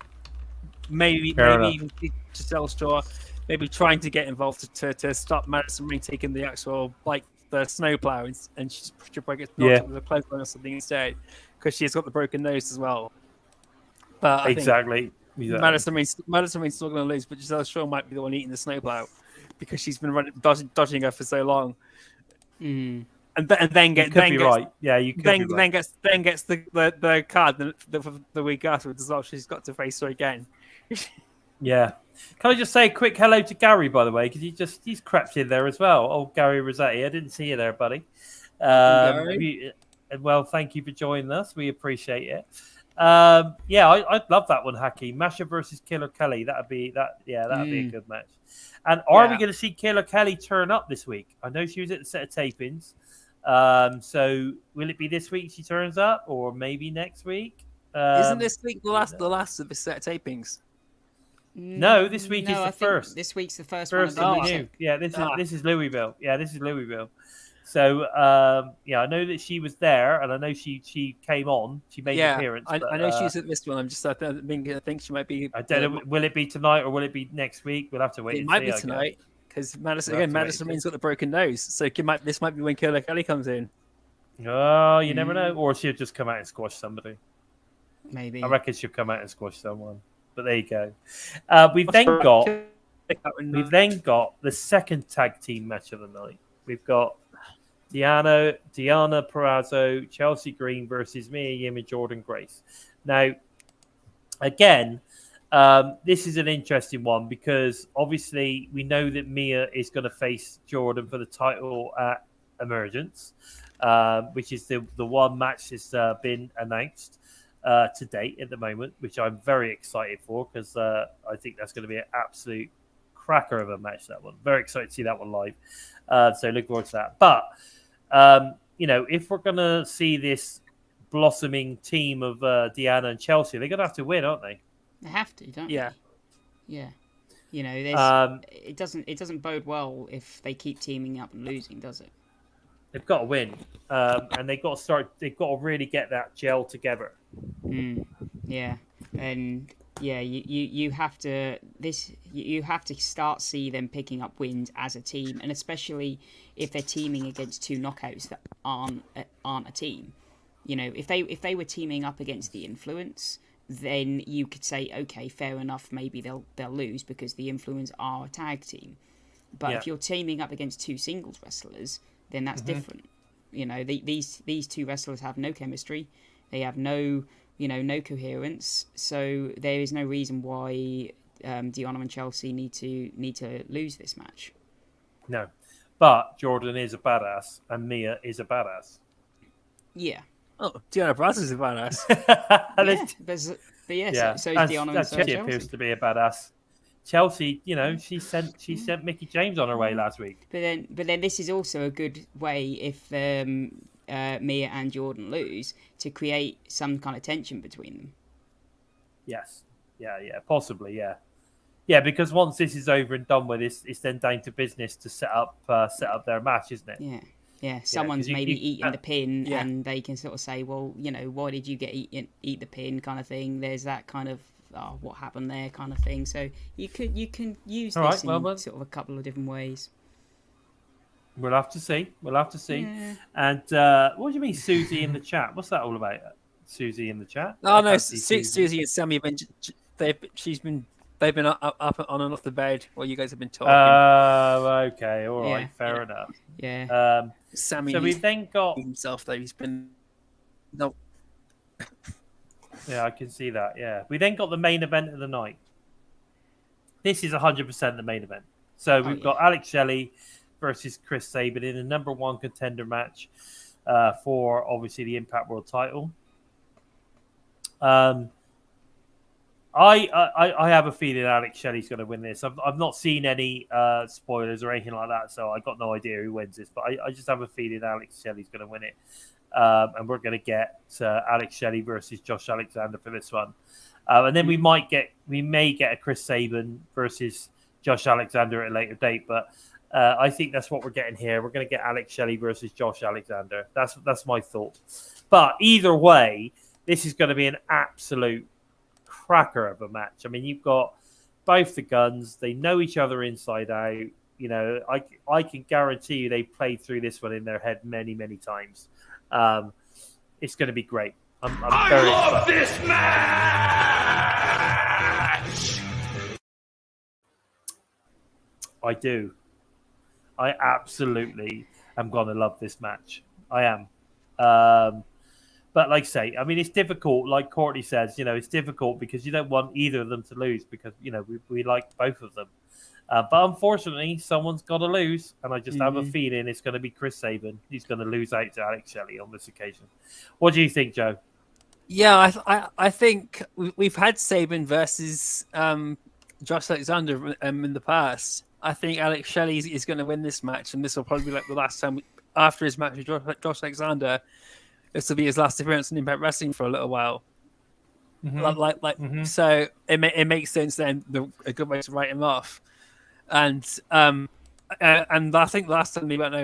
Maybe even Giselle Shaw, maybe trying to get involved to stop Madison Rayne taking the actual the snowplow, and she'll probably get knocked with a clothesline or something instead, because she's got the broken nose as well. But exactly. Madison Rain's still going to lose, but Giselle Shaw might be the one eating the snowplow because she's been dodging her for so long. Mm. And then you could be right. Yeah, you could be right. Then gets the card the week afterwards as well. She's got to face her again. Yeah. Can I just say a quick hello to Gary, by the way, because he's crept in there as well. Oh, Gary Rossetti, I didn't see you there, buddy. Well, thank you for joining us. We appreciate it. I'd love that one, Hacky. Masha versus Killer Kelly. That'd be a good match. And are we going to see Killer Kelly turn up this week? I know she was at the set of tapings. So will it be this week she turns up, or maybe next week? Isn't this week the last of the set of tapings? No, this week is the first. This week's the first one. New. Yeah, this is Louisville. Yeah, this is Louisville. So I know that she was there, and I know she came on. She made an appearance. I know she's at this one. I think she might be. I don't know. Will it be tonight or will it be next week? We'll have to wait. It might be tonight because Madison Rain's got the broken nose, so this might be when Killer Kelly comes in. Oh, you never know. Or she'll just come out and squash somebody. Maybe. I reckon she'll come out and squash someone. But there you go. We've then got the second tag team match of the night. We've got Diana Perazzo, Chelsea Green versus Mia Yim and Jordan Grace. Now, again, this is an interesting one because obviously we know that Mia is going to face Jordan for the title at Emergence, which is the one match that's been announced to date at the moment, which I'm very excited for because I think that's going to be an absolute cracker of a match, that one. Very excited to see that one live. So look forward to that. But, if we're going to see this blossoming team of Deanna and Chelsea, they're going to have to win, aren't they? They have to, don't they? Yeah. It doesn't bode well if they keep teaming up and losing, does it? They've got to win, and they've got to really get that gel together. Yeah, and you have to start see them picking up wins as a team, and especially if they're teaming against two knockouts that aren't a team. If they were teaming up against the Influence, then you could say, okay, fair enough, maybe they'll lose because the Influence are a tag team. But if you're teaming up against two singles wrestlers, then that's different. These two wrestlers have no chemistry. They have no coherence. So there is no reason why Deanna and Chelsea need to lose this match. No, but Jordan is a badass and Mia is a badass. Yeah. Oh, Deanna Perazzo is a badass. So is Deanna and Chelsea appears to be a badass. Chelsea, she sent Mickie James on her way last week. But then this is also a good way if Mia and Jordan lose to create some kind of tension between them. Yes, yeah, possibly, yeah. Because once this is over and done with, it's then down to business to set up their match, isn't it? Yeah. Someone's maybe eating the pin, and they can sort of say, well, why did you eat the pin, kind of thing. There's that kind of what happened there kind of thing. So you can use this in sort of a couple of different ways. We'll have to see. Yeah. And what do you mean, Susie in the chat? What's that all about? Susie in the chat? Oh no, Susie and Sammy they've been up on and off the bed while you guys have been talking. Oh, okay, all right, fair enough. Yeah. Sammy. So we've then got himself though. He's been Yeah, I can see that. Yeah, we then got the main event of the night. This is 100% the main event. So we've got Alex Shelley versus Chris Sabin in a number one contender match for obviously the Impact World Title. I have a feeling Alex Shelley's going to win this. I've not seen any spoilers or anything like that, so I got no idea who wins this. But I just have a feeling Alex Shelley's going to win it. And we're going to get Alex Shelley versus Josh Alexander for this one, and then we may get a Chris Sabin versus Josh Alexander at a later date. But I think that's what we're getting here. We're going to get Alex Shelley versus Josh Alexander. That's my thought. But either way, this is going to be an absolute cracker of a match. I mean, you've got both the guns; they know each other inside out. I can guarantee you they played through this one in their head many, many times. It's going to be great. I'm very excited. This match! I do. I absolutely am going to love this match. I am. But like I say, I mean, it's difficult. Like Courtney says, it's difficult because you don't want either of them to lose because, we like both of them. But unfortunately, someone's got to lose. And I just have a feeling it's going to be Chris Sabin. He's going to lose out to Alex Shelley on this occasion. What do you think, Joe? Yeah, I think we've had Sabin versus Josh Alexander in the past. I think Alex Shelley is going to win this match, and this will probably be like the last time after his match with Josh Alexander. This will be his last appearance in Impact Wrestling for a little while. So it makes sense then. A good way to write him off, and I think last time they went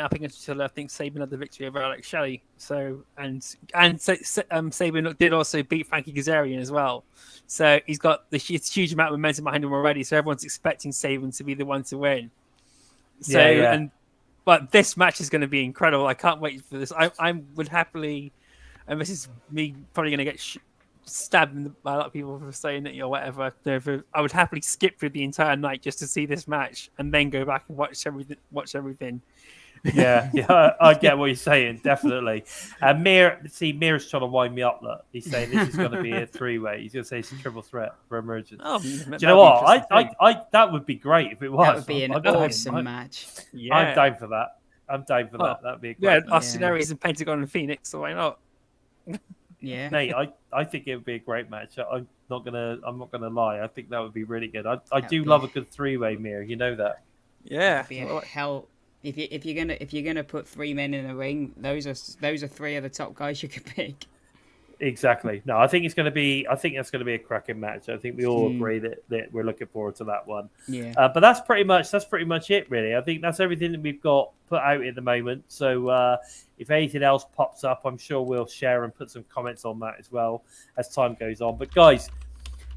up against each other, I think Sabin had the victory over Alex Shelley. So Sabin did also beat Frankie Kazarian as well. So he's got the huge amount of momentum behind him already. So everyone's expecting Sabin to be the one to win. So but this match is going to be incredible. I can't wait for this. I would happily, and this is me probably going to get stabbed by a lot of people for saying that whatever. I would happily skip through the entire night just to see this match and then go back and watch everything. Yeah, I get what you're saying, definitely. Mir's trying to wind me up. Look, he's saying this is going to be a three-way. He's going to say it's a triple threat for Emergence. Do you know what? I that would be great if it was. That would be an awesome match. Yeah. I'm down for that. That'd be a great match. Austin Aries and Pentagon and Phoenix, so why not? Yeah, mate, I think it would be a great match. I'm not gonna lie. I think that would be really good. I do love a good three-way, Mir. You know that. Yeah. Hell, if you're gonna put three men in a ring, those are three of the top guys you could pick. Exactly. No, I think that's going to be a cracking match. I think we all agree that we're looking forward to that one. Yeah. But that's pretty much it, really. I think that's everything that we've got put out at the moment. So if anything else pops up, I'm sure we'll share and put some comments on that as well as time goes on. But guys,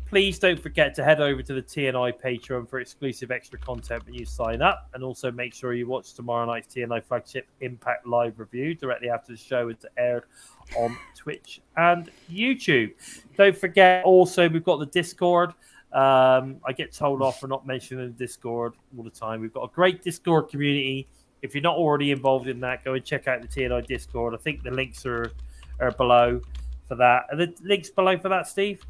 please don't forget to head over to the TNI Patreon for exclusive extra content when you sign up. And also make sure you watch tomorrow night's TNI flagship Impact Live review directly after the show. It's aired on Twitch and YouTube. Don't forget, also, we've got the Discord. I get told off for not mentioning the Discord all the time. We've got a great Discord community. If you're not already involved in that, go and check out the TNI Discord. I think the links are below for that. Are the links below for that, Steve?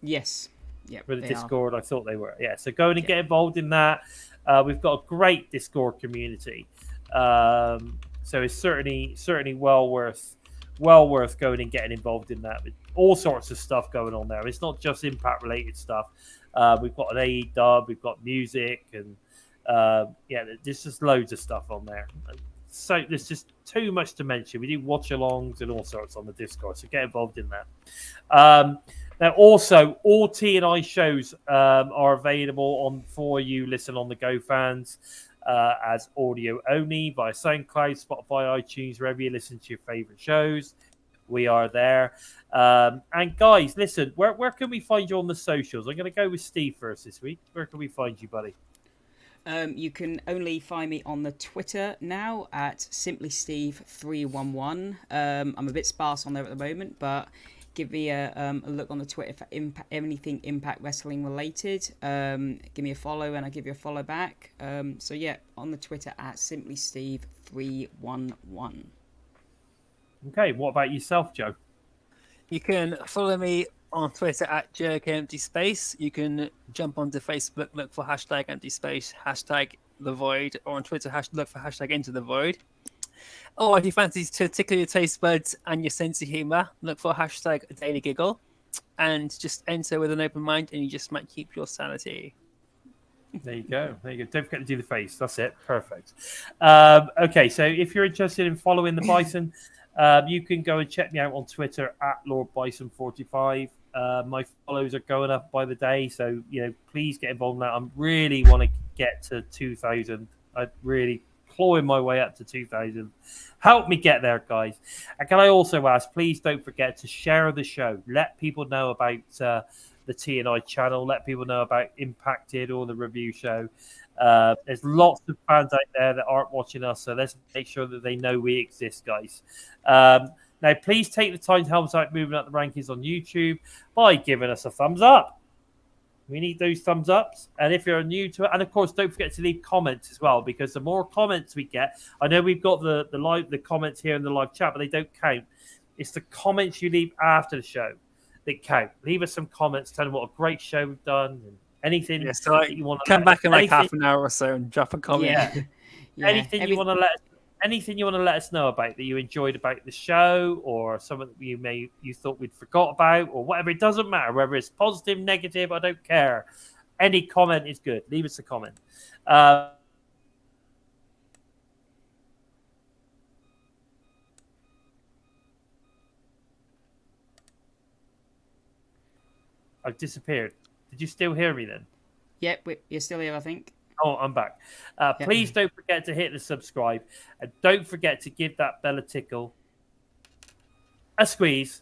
Yes. Yeah. For the Discord, I thought they were. Yeah. So go in and get involved in that. We've got a great Discord community. So it's certainly well worth going and getting involved in that. With all sorts of stuff going on there. It's not just Impact related stuff. We've got an AE dub, we've got music, and there's just loads of stuff on there. So there's just too much to mention. We do watch-alongs and all sorts on the Discord, so get involved in that. Now, also, all TNI shows are available for you listen on the Go fans as audio only via SoundCloud, Spotify, iTunes, wherever you listen to your favorite shows. We are there. And guys, listen, where can we find you on the socials? I'm going to go with Steve first this week. Where can we find you, buddy? You can only find me on the Twitter now at simplysteve311. I'm a bit sparse on there at the moment, but give me a look on the Twitter for anything Impact Wrestling related. Give me a follow and I'll give you a follow back. So yeah, on the Twitter at simplysteve311. Okay, what about yourself, Joe? You can follow me on Twitter at JerkEmptySpace. You can jump onto Facebook, look for #EmptySpace, #TheVoid, or on Twitter, look for #IntoTheVoid. Or if you fancy to tickle your taste buds and your sense of humor, look for #DailyGiggle and just enter with an open mind and you just might keep your sanity. There you go. Don't forget to do the face. That's it. Perfect. Okay, so if you're interested in following the Bison, you can go and check me out on Twitter at LordBison45. My follows are going up by the day, so please get involved in that. I really want to get to 2,000. I really clawing my way up to 2,000. Help me get there, guys. And can I also ask, please don't forget to share the show. Let people know about the TNI channel. Let people know about Impacted or the review show. There's lots of fans out there that aren't watching us, so let's make sure that they know we exist, guys. Now, please take the time to help us out moving up the rankings on YouTube by giving us a thumbs up. We need those thumbs ups. And if you're new to it, and of course, don't forget to leave comments as well, because the more comments we get, I know we've got the comments here in the live chat, but they don't count. It's the comments you leave after the show that count. Leave us some comments telling what a great show we've done, and anything that you want to come back in like half an hour or so and drop a comment. Anything you want to let us know about that you enjoyed about the show, or something that you thought we'd forgot about, or whatever. It doesn't matter whether it's positive, negative. I don't care. Any comment is good. Leave us a comment. I've disappeared. Did you still hear me then? Yep, you're still here, I think. Oh, I'm back. Please don't forget to hit the subscribe, and don't forget to give that bell a tickle, a squeeze,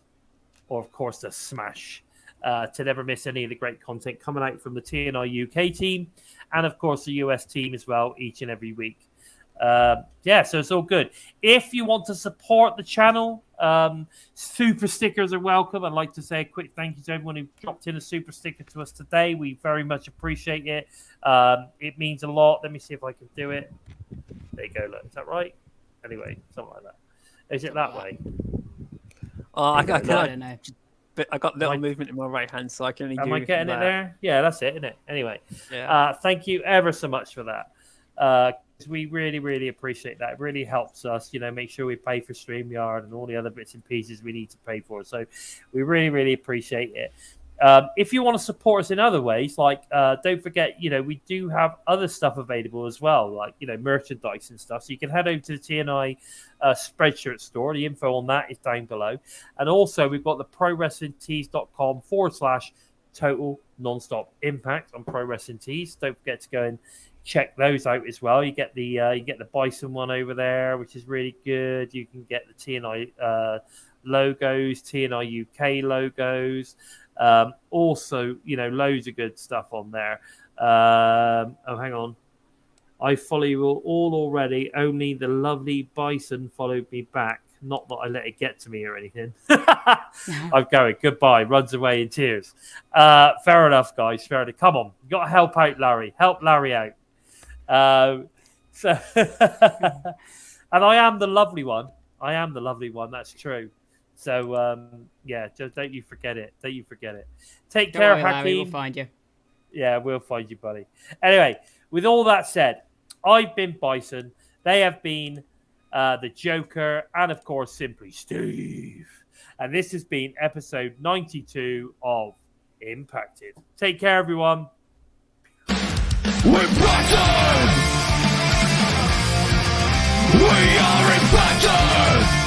or of course a smash, to never miss any of the great content coming out from the TNI-UK team, and of course the US team as well, each and every week. So it's all good. If you want to support the channel, super stickers are welcome. I'd like to say a quick thank you to everyone who dropped in a super sticker to us today. We very much appreciate it. It means a lot. Let me see if I can do it. There you go. Look, is that right? Anyway, something like that. Is it that way? Oh, I don't know. But I got little movement in my right hand, so I can only do. Am I getting it there? Yeah, that's it, isn't it? Anyway, yeah. Thank you ever so much for that. We really, really appreciate that. It really helps us, make sure we pay for StreamYard and all the other bits and pieces we need to pay for. So we really, really appreciate it. If you want to support us in other ways, like don't forget, we do have other stuff available as well, like, merchandise and stuff. So you can head over to the TNI Spreadshirt store. The info on that is down below. And also we've got the ProWrestlingTees.com/total nonstop impact on Pro Wrestling Tees. Don't forget to go and check those out as well. You get the Bison one over there, which is really good. You can get the TNI logos, TNI UK logos. Also, loads of good stuff on there. Oh, hang on. I follow you all already. Only the lovely Bison followed me back. Not that I let it get to me or anything. I'm going. Goodbye. Runs away in tears. Fair enough, guys. Fair enough. Come on. You got to help out Larry. Help Larry out. And I am the lovely one. That's true. So, just don't you forget it. Take care, Hakeem. Hakeem. We'll find you. Yeah, we'll find you, buddy. Anyway, with all that said, I've been Bison. They have been the Joker, and of course, simply Steve. And this has been episode 92 of Impacted. Take care, everyone. We're Bison! We are Impacted!